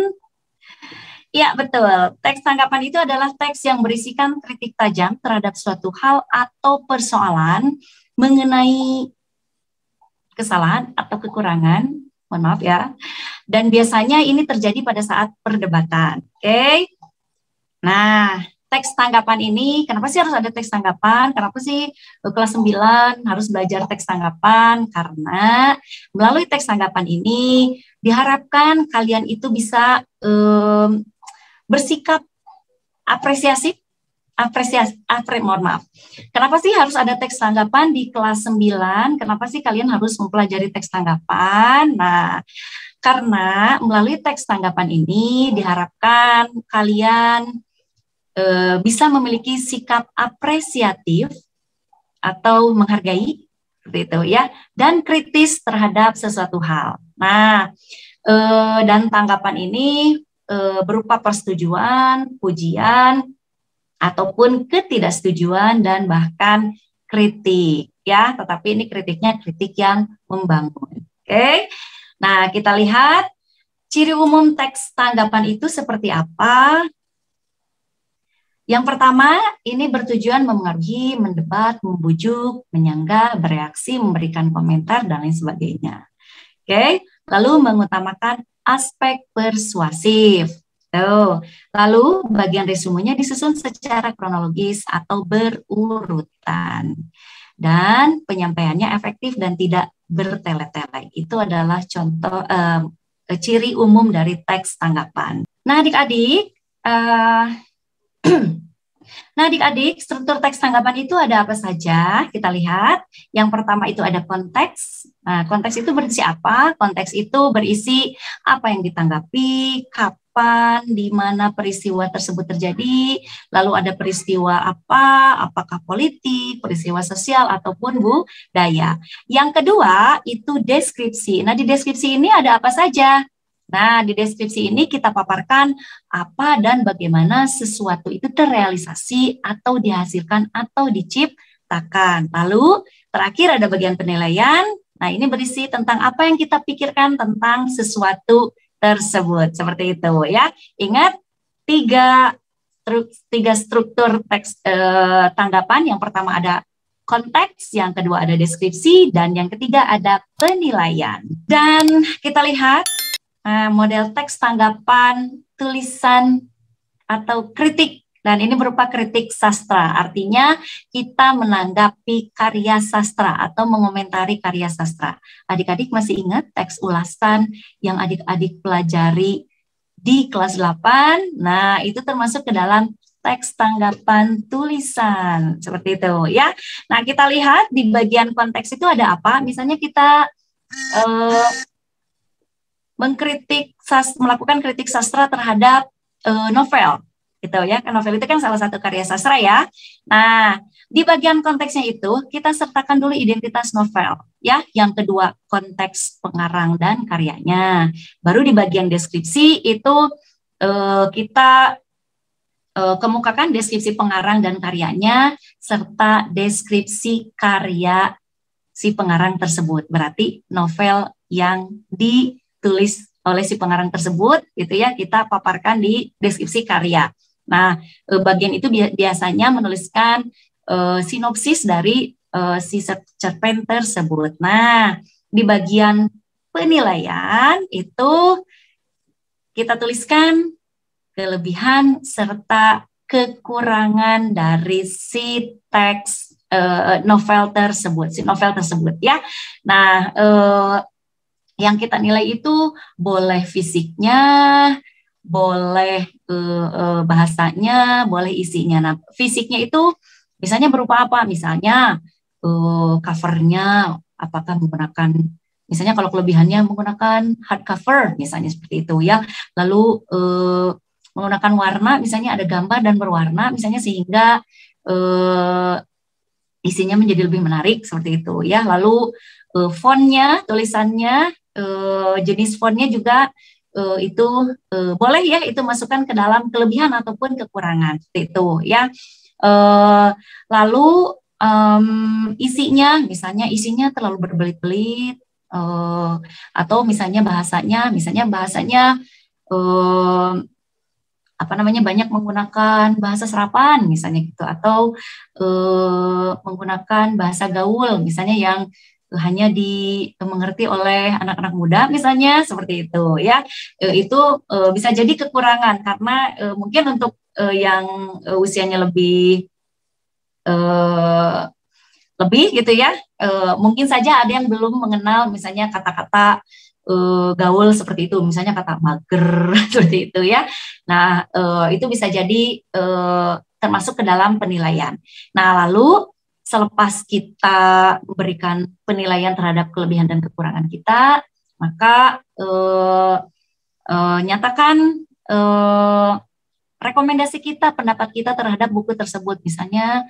Ya, betul. Teks tanggapan itu adalah teks yang berisikan kritik tajam terhadap suatu hal atau persoalan mengenai kesalahan atau kekurangan, mohon maaf ya. Dan biasanya ini terjadi pada saat perdebatan. Oke. Nah, teks tanggapan ini, kenapa sih harus ada teks tanggapan? Kenapa sih kelas 9 harus belajar teks tanggapan? Karena melalui teks tanggapan ini diharapkan kalian itu bisa bersikap mohon maaf. Kenapa sih harus ada teks tanggapan di kelas 9? Kenapa sih kalian harus mempelajari teks tanggapan? Nah, karena melalui teks tanggapan ini diharapkan kalian bisa memiliki sikap apresiatif atau menghargai, seperti itu ya, dan kritis terhadap sesuatu hal. Nah, dan tanggapan ini berupa persetujuan, pujian, ataupun ketidaksetujuan dan bahkan kritik ya, tetapi ini kritiknya kritik yang membangun. Oke. Nah, kita lihat ciri umum teks tanggapan itu seperti apa. Yang pertama, ini bertujuan memengaruhi, mendebat, membujuk, menyanggah, bereaksi, memberikan komentar dan lain sebagainya. Oke. Lalu mengutamakan aspek persuasif. Tuh. Lalu bagian resumenya disusun secara kronologis atau berurutan. Dan penyampaiannya efektif dan tidak bertele-tele. Itu adalah contoh ciri umum dari teks tanggapan. Nah, adik-adik, struktur teks tanggapan itu ada apa saja? Kita lihat. Yang pertama itu ada konteks. Nah, konteks itu berisi apa? Konteks itu berisi apa yang ditanggapi, kapan, di mana peristiwa tersebut terjadi, lalu ada peristiwa apa, apakah politik, peristiwa sosial, ataupun budaya. Yang kedua itu deskripsi. Nah, di deskripsi ini ada apa saja? Nah, di deskripsi ini kita paparkan apa dan bagaimana sesuatu itu terrealisasi atau dihasilkan atau diciptakan. Lalu, terakhir ada bagian penilaian. Nah, ini berisi tentang apa yang kita pikirkan tentang sesuatu tersebut. Seperti itu ya. Ingat, tiga struktur teks tanggapan. Yang pertama ada konteks, yang kedua ada deskripsi, dan yang ketiga ada penilaian. Dan kita lihat model teks tanggapan tulisan atau kritik, dan ini berupa kritik sastra, artinya kita menanggapi karya sastra atau mengomentari karya sastra. Adik-adik masih ingat teks ulasan yang adik-adik pelajari di kelas 8. Nah, itu termasuk ke dalam teks tanggapan tulisan. Seperti itu ya. Nah, kita lihat di bagian konteks itu ada apa? Misalnya kita melakukan kritik sastra terhadap novel. Gitu ya, kan novel itu kan salah satu karya sastra ya. Nah, di bagian konteksnya itu kita sertakan dulu identitas novel ya. Yang kedua, konteks pengarang dan karyanya. Baru di bagian deskripsi itu kita kemukakan deskripsi pengarang dan karyanya serta deskripsi karya si pengarang tersebut. Berarti novel yang ditulis oleh si pengarang tersebut gitu ya, kita paparkan di deskripsi karya. Nah, bagian itu biasanya menuliskan sinopsis dari si cerpen tersebut. Nah, di bagian penilaian itu kita tuliskan kelebihan serta kekurangan dari si teks novel tersebut, ya. Nah, yang kita nilai itu boleh fisiknya, boleh bahasanya, boleh isinya. Nah, fisiknya itu misalnya berupa apa? Misalnya covernya apakah menggunakan, misalnya kalau kelebihannya menggunakan hardcover, misalnya seperti itu ya. Lalu menggunakan warna, misalnya ada gambar dan berwarna, misalnya sehingga isinya menjadi lebih menarik seperti itu ya. Lalu fontnya, tulisannya, jenis fontnya juga itu boleh ya, itu masukkan ke dalam kelebihan ataupun kekurangan seperti itu ya. Lalu isinya, misalnya isinya terlalu berbelit-belit, atau misalnya bahasanya banyak menggunakan bahasa serapan misalnya gitu, atau menggunakan bahasa gaul misalnya yang hanya dimengerti oleh anak-anak muda misalnya seperti itu ya. Itu bisa jadi kekurangan karena mungkin untuk yang usianya lebih gitu ya, mungkin saja ada yang belum mengenal misalnya kata-kata gaul seperti itu, misalnya kata mager seperti itu ya. Nah, itu bisa jadi termasuk ke dalam penilaian. Nah, lalu selepas kita memberikan penilaian terhadap kelebihan dan kekurangan kita, maka nyatakan rekomendasi kita, pendapat kita terhadap buku tersebut. Misalnya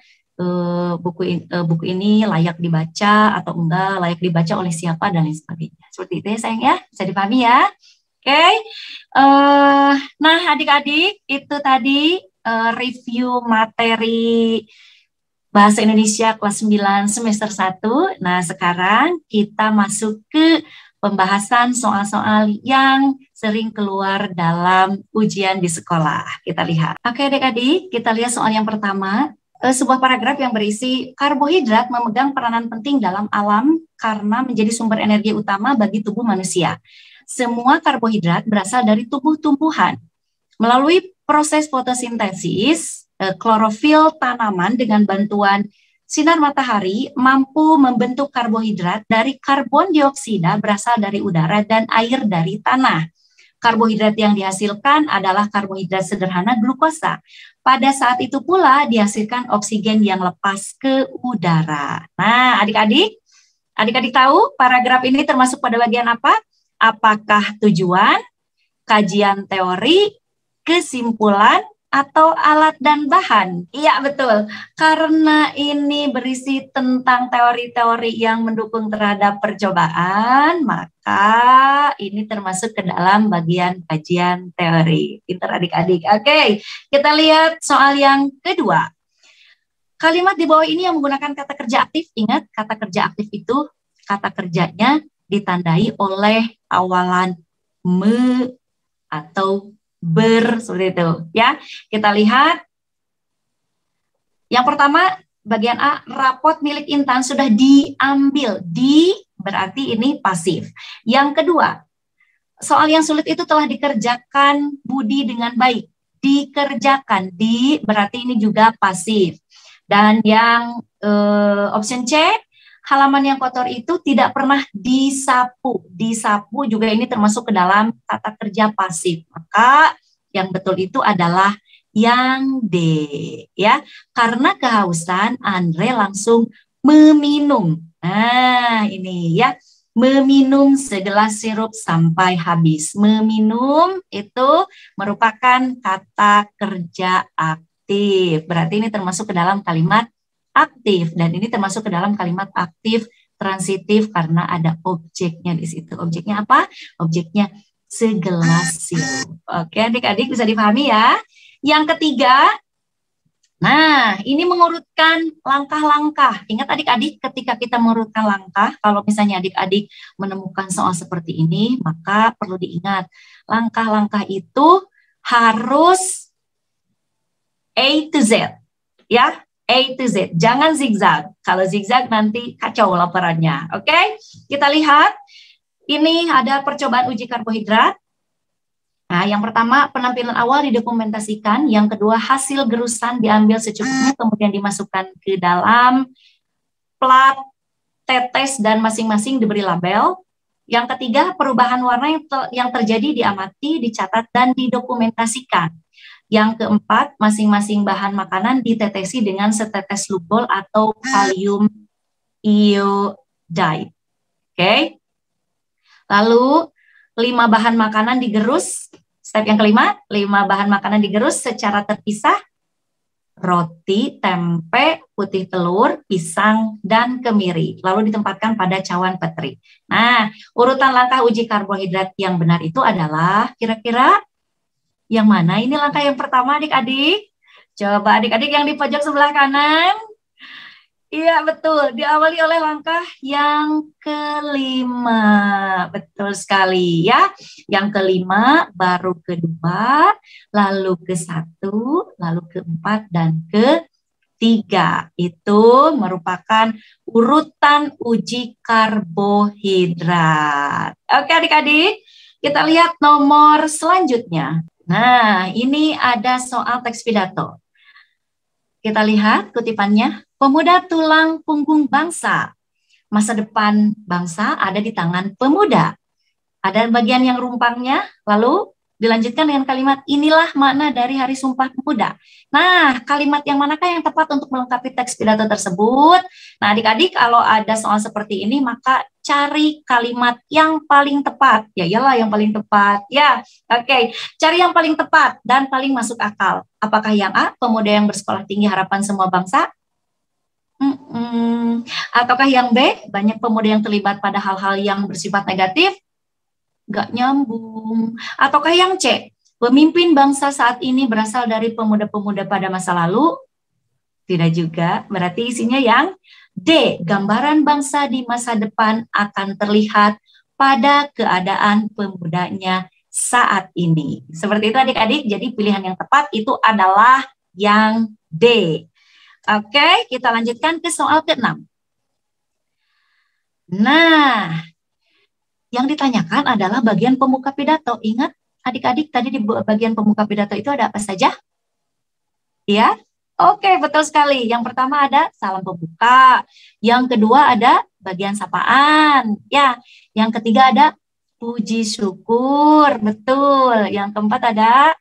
buku ini layak dibaca atau enggak, layak dibaca oleh siapa dan lain sebagainya. Seperti itu ya sayang ya, bisa dipahami ya. Oke. Nah adik-adik, itu tadi review materi Bahasa Indonesia kelas 9 semester 1. Nah sekarang kita masuk ke pembahasan soal-soal yang sering keluar dalam ujian di sekolah. Kita lihat. Oke adik-adik, kita lihat soal yang pertama. Sebuah paragraf yang berisi karbohidrat memegang peranan penting dalam alam karena menjadi sumber energi utama bagi tubuh manusia. Semua karbohidrat berasal dari tubuh tumbuhan. Melalui proses fotosintesis, klorofil tanaman dengan bantuan sinar matahari mampu membentuk karbohidrat dari karbon dioksida berasal dari udara dan air dari tanah. Karbohidrat yang dihasilkan adalah karbohidrat sederhana glukosa. Pada saat itu pula dihasilkan oksigen yang lepas ke udara. Nah, adik-adik tahu paragraf ini termasuk pada bagian apa? Apakah tujuan, kajian teori, kesimpulan, atau alat dan bahan? Iya betul, karena ini berisi tentang teori-teori yang mendukung terhadap percobaan, maka ini termasuk ke dalam bagian kajian teori. Pintar adik-adik. Oke, kita lihat soal yang kedua. Kalimat di bawah ini yang menggunakan kata kerja aktif, ingat kata kerja aktif itu kata kerjanya ditandai oleh awalan me atau ber, seperti itu ya. Kita lihat yang pertama bagian A, rapot milik Intan sudah diambil. Di berarti ini pasif. Yang kedua, soal yang sulit itu telah dikerjakan Budi dengan baik. Dikerjakan, di berarti ini juga pasif. Dan yang option C, halaman yang kotor itu tidak pernah disapu. Disapu juga ini termasuk ke dalam kata kerja pasif. Maka yang betul itu adalah yang D, ya. Karena kehausan, Andre langsung meminum. Nah, ini ya, meminum segelas sirup sampai habis. Meminum itu merupakan kata kerja aktif. Berarti ini termasuk ke dalam kalimat aktif, dan ini termasuk ke dalam kalimat aktif transitif karena ada objeknya di situ. Objeknya apa? Objeknya segelas sirup. Oke, adik-adik bisa dipahami ya. Yang ketiga, nah ini mengurutkan langkah-langkah. Ingat adik-adik, ketika kita mengurutkan langkah, kalau misalnya adik-adik menemukan soal seperti ini, maka perlu diingat, langkah-langkah itu harus A to Z, ya. A to Z, jangan zigzag. Kalau zigzag nanti kacau laporannya. Oke, kita lihat. Ini ada percobaan uji karbohidrat. Nah, yang pertama penampilan awal didokumentasikan, yang kedua hasil gerusan diambil secukupnya, kemudian dimasukkan ke dalam plat tetes dan masing-masing diberi label. Yang ketiga perubahan warna yang terjadi diamati, dicatat, dan didokumentasikan. Yang keempat masing-masing bahan makanan ditetesi dengan setetes lubol atau kalium iodide. Oke. Lalu 5 bahan makanan digerus. Step yang kelima, 5 bahan makanan digerus secara terpisah. Roti, tempe, putih telur, pisang, dan kemiri. Lalu ditempatkan pada cawan petri. Nah, urutan langkah uji karbohidrat yang benar itu adalah kira-kira yang mana? Ini langkah yang pertama adik-adik. Coba adik-adik yang di pojok sebelah kanan. Iya, betul. Diawali oleh langkah yang kelima. Betul sekali ya. Yang kelima, baru kedua, lalu ke-1, lalu ke-4, dan ke-3. Itu merupakan urutan uji karbohidrat. Oke adik-adik, kita lihat nomor selanjutnya. Nah, ini ada soal teks pidato. Kita lihat kutipannya. Pemuda tulang punggung bangsa. Masa depan bangsa ada di tangan pemuda. Ada bagian yang rumpangnya, lalu dilanjutkan dengan kalimat inilah makna dari Hari Sumpah Pemuda. Nah, kalimat yang manakah yang tepat untuk melengkapi teks pidato tersebut? Nah, adik-adik kalau ada soal seperti ini, maka cari kalimat yang paling tepat. Ya iyalah yang paling tepat. Ya, oke. Cari yang paling tepat dan paling masuk akal. Apakah yang A, pemuda yang bersekolah tinggi harapan semua bangsa? Ataukah yang B, banyak pemuda yang terlibat pada hal-hal yang bersifat negatif? Gak nyambung. Ataukah yang C, pemimpin bangsa saat ini berasal dari pemuda-pemuda pada masa lalu? Tidak juga, berarti isinya yang D, gambaran bangsa di masa depan akan terlihat pada keadaan pemudanya saat ini. Seperti itu adik-adik, jadi pilihan yang tepat itu adalah yang D. Oke, kita lanjutkan ke soal ke-6. Nah, yang ditanyakan adalah bagian pembuka pidato. Ingat adik-adik tadi di bagian pembuka pidato itu ada apa saja? Ya, oke, betul sekali. Yang pertama ada salam pembuka. Yang kedua ada bagian sapaan. Ya, yang ketiga ada puji syukur. Betul. Yang keempat ada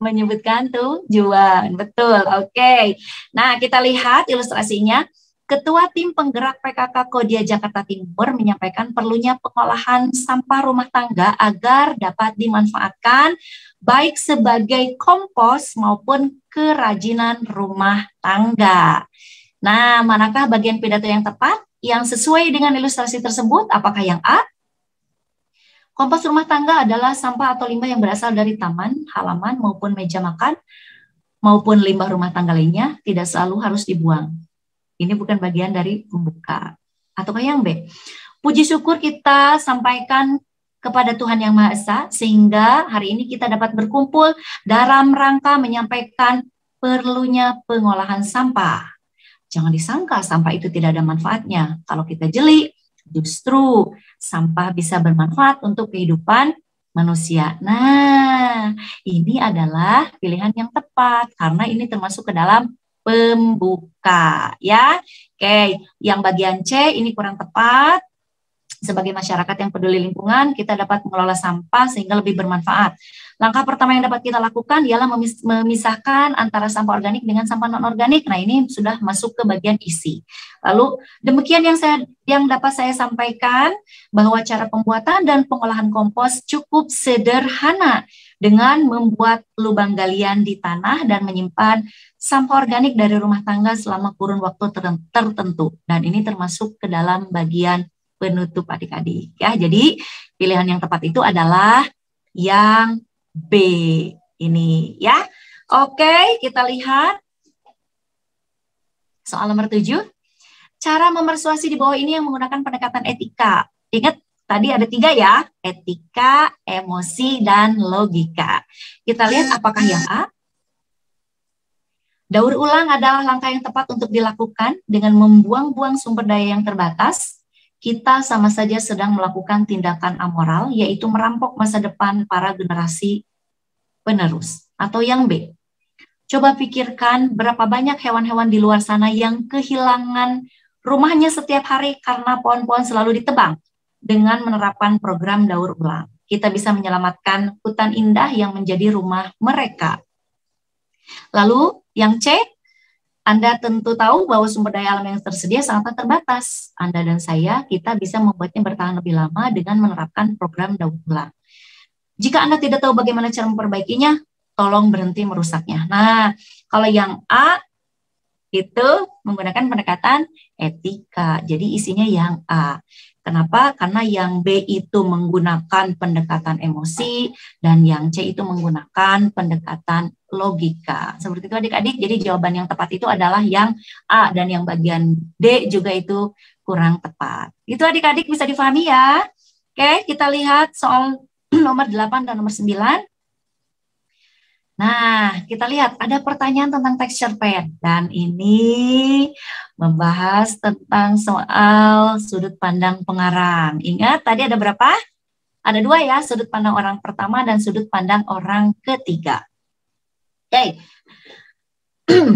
menyebutkan tujuan. Betul. Oke. Nah, kita lihat ilustrasinya. Ketua Tim Penggerak PKK Kodia Jakarta Timur menyampaikan perlunya pengolahan sampah rumah tangga agar dapat dimanfaatkan baik sebagai kompos maupun kerajinan rumah tangga. Nah, manakah bagian pidato yang tepat yang sesuai dengan ilustrasi tersebut? Apakah yang A? Kompos rumah tangga adalah sampah atau limbah yang berasal dari taman, halaman, maupun meja makan, maupun limbah rumah tangga lainnya, tidak selalu harus dibuang. Ini bukan bagian dari pembuka. Ataukah yang B? Puji syukur kita sampaikan kepada Tuhan Yang Maha Esa, sehingga hari ini kita dapat berkumpul dalam rangka menyampaikan perlunya pengolahan sampah. Jangan disangka sampah itu tidak ada manfaatnya. Kalau kita jeli, justru sampah bisa bermanfaat untuk kehidupan manusia. Nah, ini adalah pilihan yang tepat karena ini termasuk ke dalam pembuka ya. Oke, yang bagian C ini kurang tepat. Sebagai masyarakat yang peduli lingkungan, kita dapat mengelola sampah sehingga lebih bermanfaat. Langkah pertama yang dapat kita lakukan ialah memisahkan antara sampah organik dengan sampah non-organik. Nah, ini sudah masuk ke bagian isi. Lalu, demikian yang dapat saya sampaikan, bahwa cara pembuatan dan pengolahan kompos cukup sederhana dengan membuat lubang galian di tanah dan menyimpan sampah organik dari rumah tangga selama kurun waktu tertentu. Dan ini termasuk ke dalam bagian penutup adik-adik ya. Jadi pilihan yang tepat itu adalah yang B ini ya. Oke, kita lihat soal nomor 7. Cara memersuasi di bawah ini yang menggunakan pendekatan etika. Ingat tadi ada 3 ya, etika, emosi, dan logika. Kita lihat apakah yang A. Daur ulang adalah langkah yang tepat untuk dilakukan dengan membuang-buang sumber daya yang terbatas. Kita sama saja sedang melakukan tindakan amoral, yaitu merampok masa depan para generasi penerus. Atau yang B, coba pikirkan berapa banyak hewan-hewan di luar sana yang kehilangan rumahnya setiap hari karena pohon-pohon selalu ditebang. Dengan menerapkan program daur ulang, kita bisa menyelamatkan hutan indah yang menjadi rumah mereka. Lalu yang C, Anda tentu tahu bahwa sumber daya alam yang tersedia sangat terbatas. Anda dan saya, kita bisa membuatnya bertahan lebih lama dengan menerapkan program daur ulang. Jika Anda tidak tahu bagaimana cara memperbaikinya, tolong berhenti merusaknya. Nah, kalau yang A itu menggunakan pendekatan etika. Jadi isinya yang A. Kenapa? Karena yang B itu menggunakan pendekatan emosi dan yang C itu menggunakan pendekatan logika. Seperti itu adik-adik. Jadi jawaban yang tepat itu adalah yang A dan yang bagian D juga itu kurang tepat. Itu adik-adik bisa difahami ya. Oke, kita lihat soal nomor 8 dan nomor 9. Nah, kita lihat ada pertanyaan tentang texture pen dan ini membahas tentang soal sudut pandang pengarang. Ingat tadi ada berapa? Ada 2 ya, sudut pandang orang pertama dan sudut pandang orang ketiga. Oke.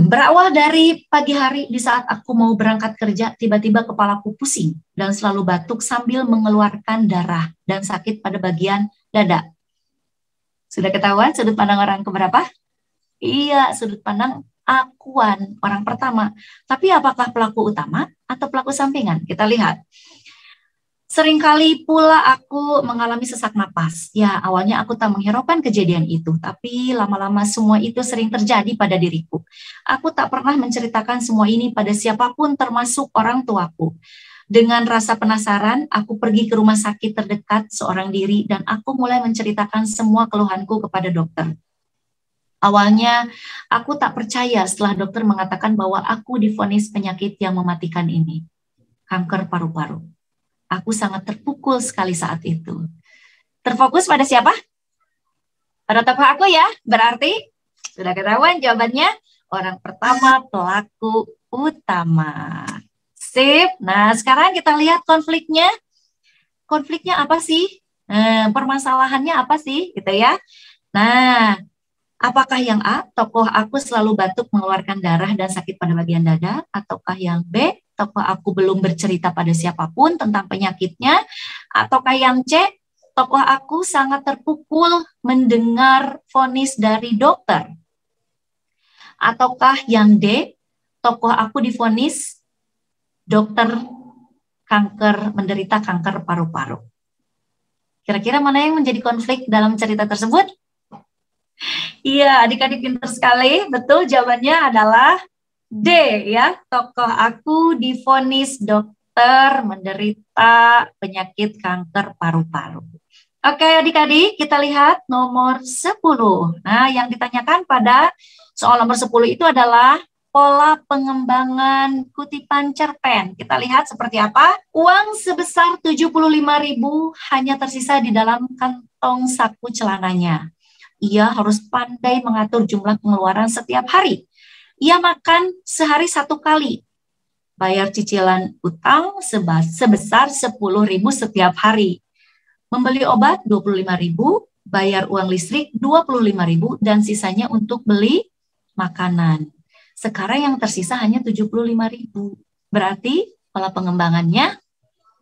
Berawal dari pagi hari di saat aku mau berangkat kerja, tiba-tiba kepalaku pusing dan selalu batuk sambil mengeluarkan darah dan sakit pada bagian dada. Sudah ketahuan sudut pandang orang keberapa? Iya, sudut pandang akuan, orang pertama. Tapi apakah pelaku utama atau pelaku sampingan? Kita lihat. Seringkali pula aku mengalami sesak napas. Ya, awalnya aku tak menghiraukan kejadian itu, tapi lama-lama semua itu sering terjadi pada diriku. Aku tak pernah menceritakan semua ini pada siapapun termasuk orang tuaku. Dengan rasa penasaran, aku pergi ke rumah sakit terdekat seorang diri dan aku mulai menceritakan semua keluhanku kepada dokter. Awalnya, aku tak percaya setelah dokter mengatakan bahwa aku divonis penyakit yang mematikan ini, kanker paru-paru. Aku sangat terpukul sekali saat itu. Terfokus pada siapa? Pada tokoh aku ya, berarti sudah ketahuan jawabannya orang pertama, pelaku utama. Sip. Nah, sekarang kita lihat konfliknya. Konfliknya apa sih? Permasalahannya apa sih? Gitu ya. Nah, apakah yang A, tokoh aku selalu batuk mengeluarkan darah dan sakit pada bagian dada? Ataukah yang B, tokoh aku belum bercerita pada siapapun tentang penyakitnya? Ataukah yang C, tokoh aku sangat terpukul mendengar vonis dari dokter? Ataukah yang D, tokoh aku divonis dokter menderita kanker paru-paru? Kira-kira mana yang menjadi konflik dalam cerita tersebut? Iya, adik-adik pintar sekali. Betul, jawabannya adalah D ya. Tokoh aku divonis dokter menderita penyakit kanker paru-paru. Oke, adik-adik, kita lihat nomor 10. Nah, yang ditanyakan pada soal nomor 10 itu adalah pola pengembangan kutipan cerpen. Kita lihat seperti apa. Uang sebesar 75.000 hanya tersisa di dalam kantong saku celananya. Ia harus pandai mengatur jumlah pengeluaran setiap hari. Ia makan sehari 1 kali. Bayar cicilan utang sebesar 10.000 setiap hari. Membeli obat 25.000, bayar uang listrik 25.000 dan sisanya untuk beli makanan. Sekarang yang tersisa hanya 75.000. Berarti pola pengembangannya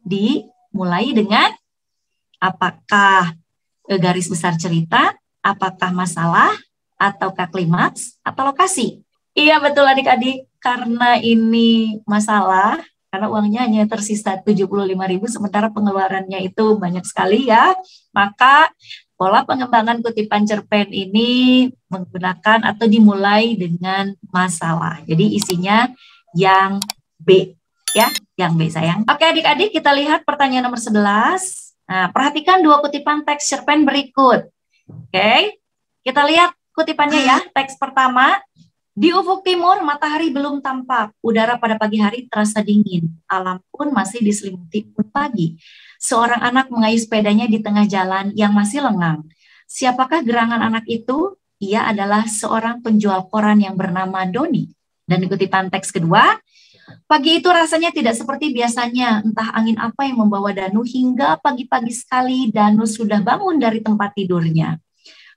dimulai dengan apakah garis besar cerita, apakah masalah, ataukah klimaks, atau lokasi. Iya betul adik-adik, karena ini masalah, karena uangnya hanya tersisa 75.000, sementara pengeluarannya itu banyak sekali ya, maka pola pengembangan kutipan cerpen ini menggunakan atau dimulai dengan masalah. Jadi isinya yang B, ya, yang B sayang. Oke adik-adik, kita lihat pertanyaan nomor 11. Nah, perhatikan dua kutipan teks cerpen berikut. Oke, kita lihat kutipannya ya. Teks pertama, di ufuk timur matahari belum tampak, udara pada pagi hari terasa dingin, alam pun masih diselimuti embun pagi. Seorang anak mengayuh sepedanya di tengah jalan yang masih lengang. Siapakah gerangan anak itu? Ia adalah seorang penjual koran yang bernama Doni. Dan di kutipan teks kedua, pagi itu rasanya tidak seperti biasanya, entah angin apa yang membawa Danu hingga pagi-pagi sekali Danu sudah bangun dari tempat tidurnya.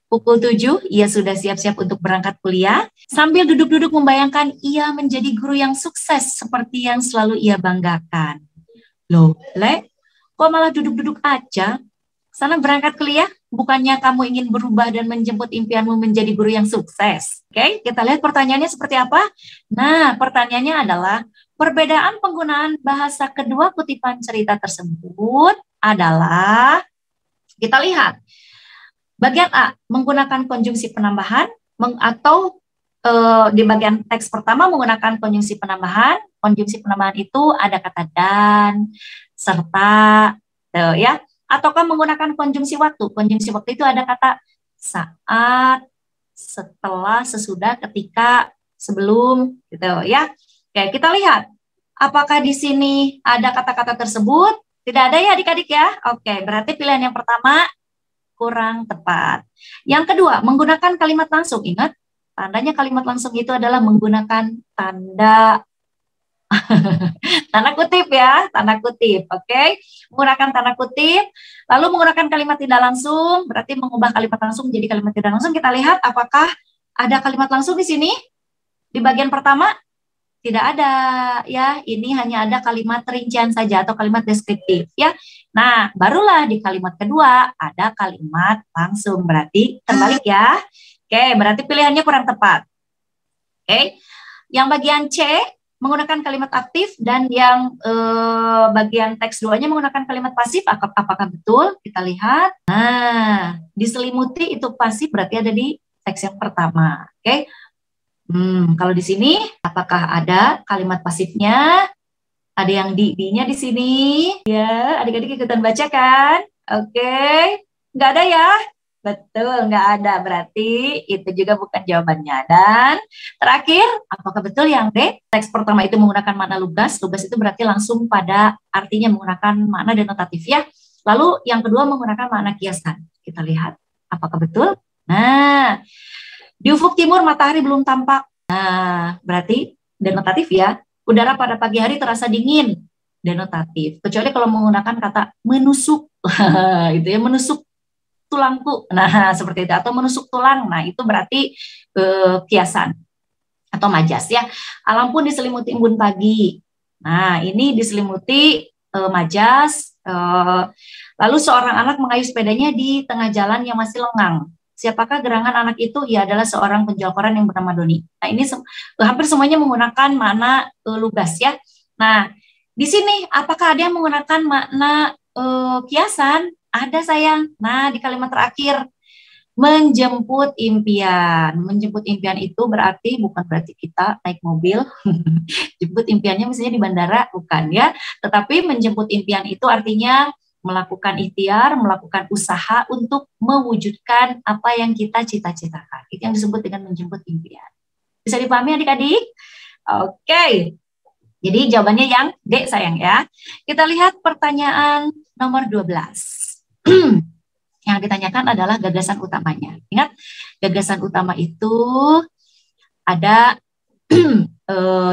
Pukul 7, ia sudah siap-siap untuk berangkat kuliah, sambil duduk-duduk membayangkan ia menjadi guru yang sukses seperti yang selalu ia banggakan. Loh, Le, kok malah duduk-duduk aja? Sana berangkat kuliah, bukannya kamu ingin berubah dan menjemput impianmu menjadi guru yang sukses? Oke, kita lihat pertanyaannya seperti apa. Nah, pertanyaannya adalah, perbedaan penggunaan bahasa kedua kutipan cerita tersebut adalah, kita lihat, bagian A, menggunakan konjungsi penambahan, atau di bagian teks pertama menggunakan konjungsi penambahan. Konjungsi penambahan itu ada kata dan, serta, ya. Ataukah menggunakan konjungsi waktu. Konjungsi waktu itu ada kata saat, setelah, sesudah, ketika, sebelum, gitu ya. Oke, kita lihat. Apakah di sini ada kata-kata tersebut? Tidak ada ya adik-adik ya. Oke, berarti pilihan yang pertama kurang tepat. Yang kedua, menggunakan kalimat langsung. Ingat, tandanya kalimat langsung itu adalah menggunakan tanda tanda kutip ya, tanda kutip. Oke, menggunakan tanda kutip. Lalu menggunakan kalimat tidak langsung, berarti mengubah kalimat langsung menjadi kalimat tidak langsung. Kita lihat apakah ada kalimat langsung di sini. Di bagian pertama tidak ada ya, ini hanya ada kalimat rincian saja atau kalimat deskriptif ya. Nah, barulah di kalimat kedua ada kalimat langsung, berarti terbalik ya. Oke, berarti pilihannya kurang tepat. Oke, yang bagian C menggunakan kalimat aktif dan yang bagian teks 2-nya menggunakan kalimat pasif. Apakah betul? Kita lihat. Nah, diselimuti itu pasif berarti ada di teks yang pertama. Oke. Kalau di sini, apakah ada kalimat pasifnya? Ada yang di-nya di sini. Ya, adik-adik ikutan baca kan? Oke. Nggak ada ya? Betul, nggak ada. Berarti itu juga bukan jawabannya. Dan terakhir, apakah betul yang D? Teks pertama itu menggunakan makna lugas. Lugas itu berarti langsung pada artinya menggunakan makna denotatif ya. Lalu yang kedua menggunakan makna kiasan. Kita lihat, apakah betul? Nah, di ufuk timur matahari belum tampak. Nah, berarti denotatif ya. Udara pada pagi hari terasa dingin. Denotatif. Kecuali kalau menggunakan kata menusuk. Itu ya, menusuk tulangku. Nah, seperti itu. Atau menusuk tulang. Nah, itu berarti kiasan. Atau majas ya. Alam pun diselimuti embun pagi. Nah, ini diselimuti majas. Lalu seorang anak mengayuh sepedanya di tengah jalan yang masih lengang. Siapakah gerangan anak itu? Ia adalah seorang penjual koran yang bernama Doni. Nah, ini hampir semuanya menggunakan makna lugas ya. Nah, di sini apakah ada yang menggunakan makna kiasan? Ada sayang. Nah, di kalimat terakhir, menjemput impian. Menjemput impian itu berarti bukan berarti kita naik mobil. Jemput impiannya misalnya di bandara, bukan ya. Tetapi menjemput impian itu artinya melakukan ikhtiar, melakukan usaha untuk mewujudkan apa yang kita cita-citakan. Itu yang disebut dengan menjemput impian. Bisa dipahami adik-adik? Oke. Jadi jawabannya yang D sayang ya. Kita lihat pertanyaan nomor 12. Yang ditanyakan adalah gagasan utamanya. Ingat, gagasan utama itu ada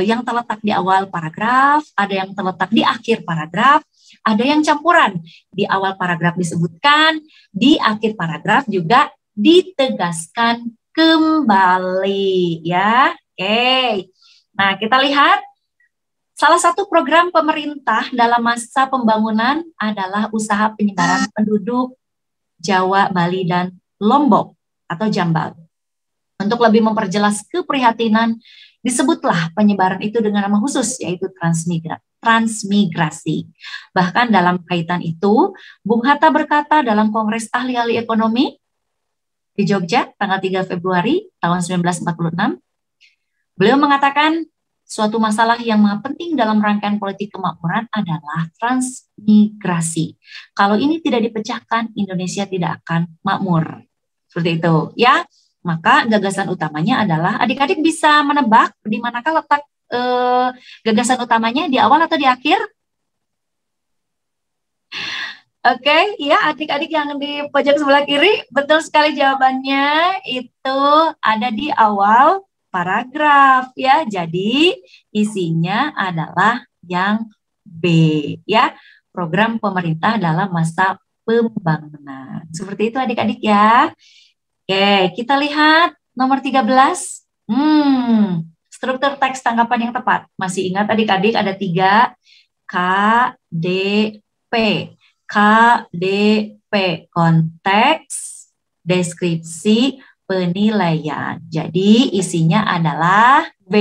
yang terletak di awal paragraf, ada yang terletak di akhir paragraf, ada yang campuran. Di awal paragraf disebutkan, di akhir paragraf juga ditegaskan kembali ya. Oke. Nah, kita lihat salah satu program pemerintah dalam masa pembangunan adalah usaha penyebaran penduduk Jawa, Bali, dan Lombok atau Jambal. Untuk lebih memperjelas keprihatinan, disebutlah penyebaran itu dengan nama khusus, yaitu transmigrasi. Bahkan dalam kaitan itu, Bung Hatta berkata dalam Kongres Ahli-Ahli Ekonomi di Jogja, tanggal 3 Februari tahun 1946, beliau mengatakan, suatu masalah yang maha penting dalam rangkaian politik kemakmuran adalah transmigrasi. Kalau ini tidak dipecahkan, Indonesia tidak akan makmur. Seperti itu, ya. Maka gagasan utamanya adalah, adik-adik bisa menebak di manakah letak gagasan utamanya, di awal atau di akhir? Oke, ya adik-adik yang di pojok sebelah kiri, betul sekali jawabannya itu ada di awal paragraf ya. Jadi isinya adalah yang B ya, program pemerintah dalam masa pembangunan. Seperti itu adik-adik ya. Oke, kita lihat nomor 13. Struktur teks tanggapan yang tepat. Masih ingat adik-adik ada 3 KDP. KDP, konteks, deskripsi, penilaian. Jadi isinya adalah B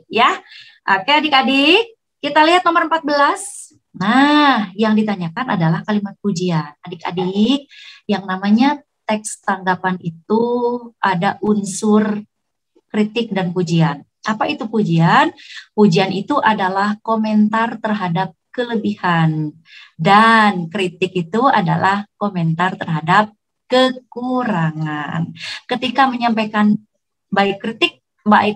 ya. Oke adik-adik, kita lihat nomor 14. Nah, yang ditanyakan adalah kalimat pujian. Adik-adik, yang namanya teks tanggapan itu ada unsur kritik dan pujian. Apa itu pujian? Pujian itu adalah komentar terhadap kelebihan, dan kritik itu adalah komentar terhadap kekurangan. Ketika menyampaikan baik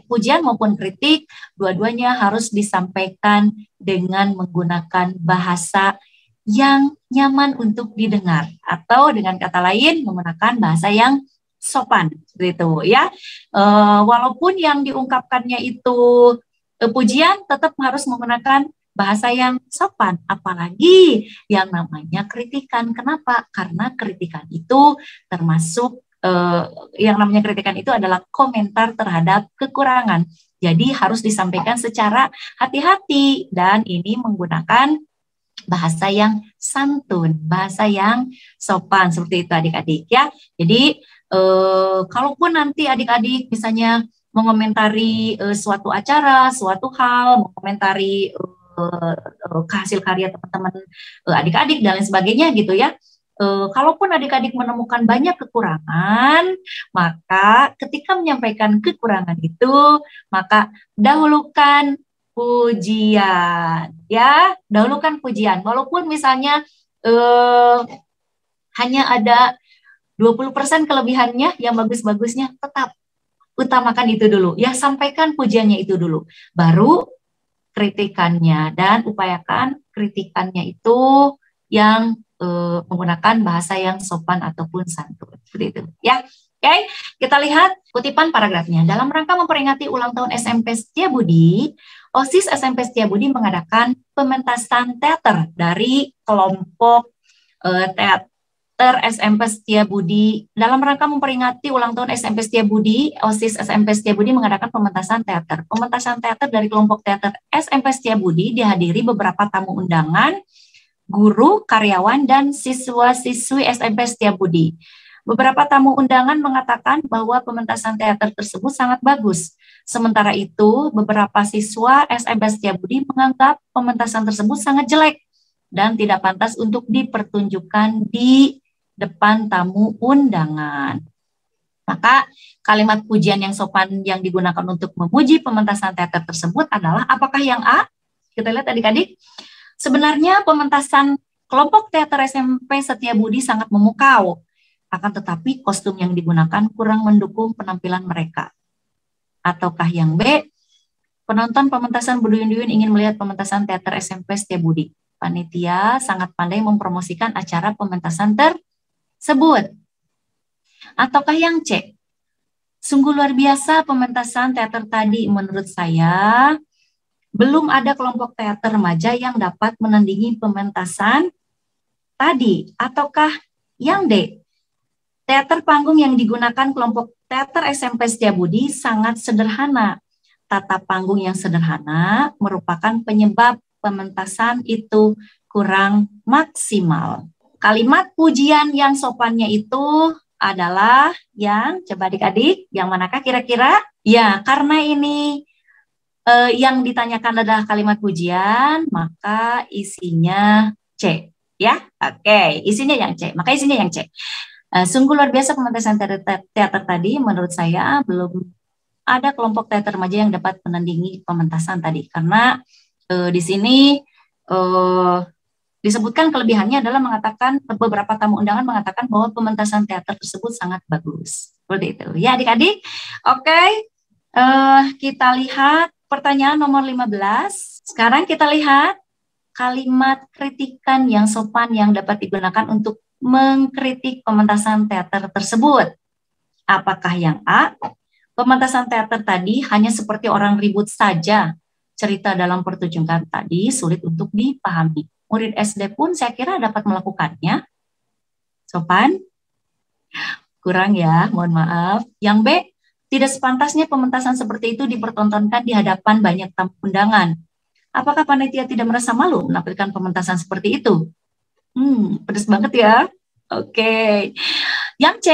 pujian maupun kritik, dua-duanya harus disampaikan dengan menggunakan bahasa yang nyaman untuk didengar, atau dengan kata lain menggunakan bahasa yang sopan, gitu ya. Walaupun yang diungkapkannya itu pujian, tetap harus menggunakan bahasa yang sopan, apalagi yang namanya kritikan. Kenapa? Karena kritikan itu termasuk yang namanya kritikan itu adalah komentar terhadap kekurangan. Jadi harus disampaikan secara hati-hati, dan ini menggunakan bahasa yang santun, bahasa yang sopan, seperti itu adik-adik ya. Jadi kalaupun nanti adik-adik misalnya mengomentari suatu acara, suatu hal, mengomentari hasil karya teman-teman adik-adik dan lain sebagainya gitu ya. Kalaupun adik-adik menemukan banyak kekurangan, maka ketika menyampaikan kekurangan itu, maka dahulukan pujian ya, dahulukan pujian. Walaupun misalnya hanya ada 20% kelebihannya, yang bagus-bagusnya tetap utamakan itu dulu ya, sampaikan pujiannya itu dulu, baru kritikannya, dan upayakan kritikannya itu yang menggunakan bahasa yang sopan ataupun santun, seperti itu ya. Oke, kita lihat kutipan paragrafnya. Dalam rangka memperingati ulang tahun SMP Setiabudi, OSIS SMP Setiabudi mengadakan pementasan teater dari kelompok teater SMP Setiabudi. Dalam rangka memperingati ulang tahun SMP Setiabudi, OSIS SMP Setiabudi mengadakan pementasan teater. Pementasan teater dari kelompok teater SMP Setiabudi dihadiri beberapa tamu undangan, guru, karyawan, dan siswa-siswi SMP Setiabudi. Beberapa tamu undangan mengatakan bahwa pementasan teater tersebut sangat bagus. Sementara itu, beberapa siswa SMP Setiabudi menganggap pementasan tersebut sangat jelek dan tidak pantas untuk dipertunjukkan di depan tamu undangan. Maka kalimat pujian yang sopan yang digunakan untuk memuji pementasan teater tersebut adalah apakah yang A? Kita lihat adik-adik. Sebenarnya pementasan kelompok teater SMP Setiabudi sangat memukau, akan tetapi kostum yang digunakan kurang mendukung penampilan mereka. Ataukah yang B? Penonton pementasan berduyun-duyun ingin melihat pementasan teater SMP Setiabudi. Panitia sangat pandai mempromosikan acara pementasan tersebut. Ataukah yang C? Sungguh luar biasa pementasan teater tadi menurut saya. Belum ada kelompok teater remaja yang dapat menandingi pementasan tadi. Ataukah yang D? Teater panggung yang digunakan kelompok teater SMP Setiabudi sangat sederhana. tata panggung yang sederhana merupakan penyebab pementasan itu kurang maksimal. Kalimat pujian yang sopannya itu adalah yang, coba adik-adik, yang manakah kira-kira? Ya, karena ini yang ditanyakan adalah kalimat pujian, maka isinya C. Ya, oke, isinya yang C, maka isinya yang C. Sungguh luar biasa pementasan teater tadi, menurut saya belum ada kelompok teater remaja yang dapat menandingi pementasan tadi, karena di sini disebutkan kelebihannya adalah mengatakan, beberapa tamu undangan mengatakan bahwa pementasan teater tersebut sangat bagus. Seperti itu. Ya adik-adik, oke, kita lihat pertanyaan nomor 15. Sekarang kita lihat kalimat kritikan yang sopan yang dapat digunakan untuk mengkritik pementasan teater tersebut. Apakah yang A, pementasan teater tadi hanya seperti orang ribut saja, cerita dalam pertunjukan tadi sulit untuk dipahami. Murid SD pun saya kira dapat melakukannya. Sopan? Kurang ya, mohon maaf. Yang B, tidak sepantasnya pementasan seperti itu dipertontonkan di hadapan banyak tamu undangan. Apakah panitia tidak merasa malu menampilkan pementasan seperti itu? Pedes banget ya. Oke. Yang C,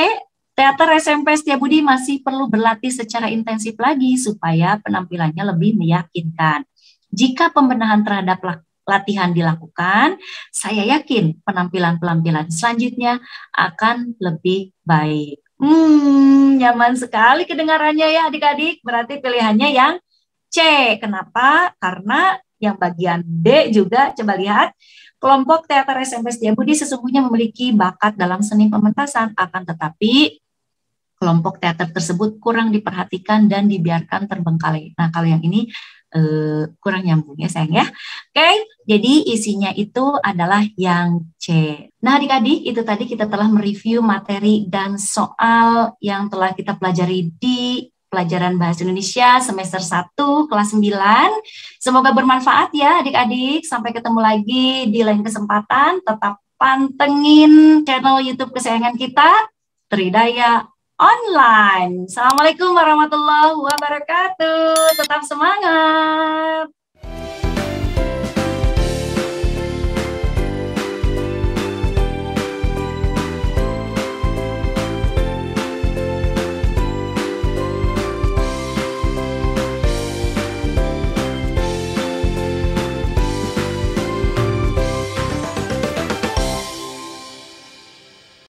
teater SMP Setiabudi masih perlu berlatih secara intensif lagi supaya penampilannya lebih meyakinkan. Jika pembenahan terhadap latihan dilakukan, saya yakin penampilan-penampilan selanjutnya akan lebih baik. Nyaman sekali kedengarannya ya adik-adik, berarti pilihannya yang C. Kenapa? Karena yang bagian D juga, coba lihat, kelompok teater SMP Setiabudi sesungguhnya memiliki bakat dalam seni pementasan, akan tetapi kelompok teater tersebut kurang diperhatikan dan dibiarkan terbengkalai. Nah, kalau yang ini kurang nyambung ya sayang ya. Oke, jadi isinya itu adalah yang C. Nah adik-adik, itu tadi kita telah mereview materi dan soal yang telah kita pelajari di pelajaran Bahasa Indonesia semester 1 kelas 9. Semoga bermanfaat ya adik-adik. Sampai ketemu lagi di lain kesempatan. Tetap pantengin channel YouTube kesayangan kita, Tridaya Online. Assalamualaikum warahmatullahi wabarakatuh. Tetap semangat.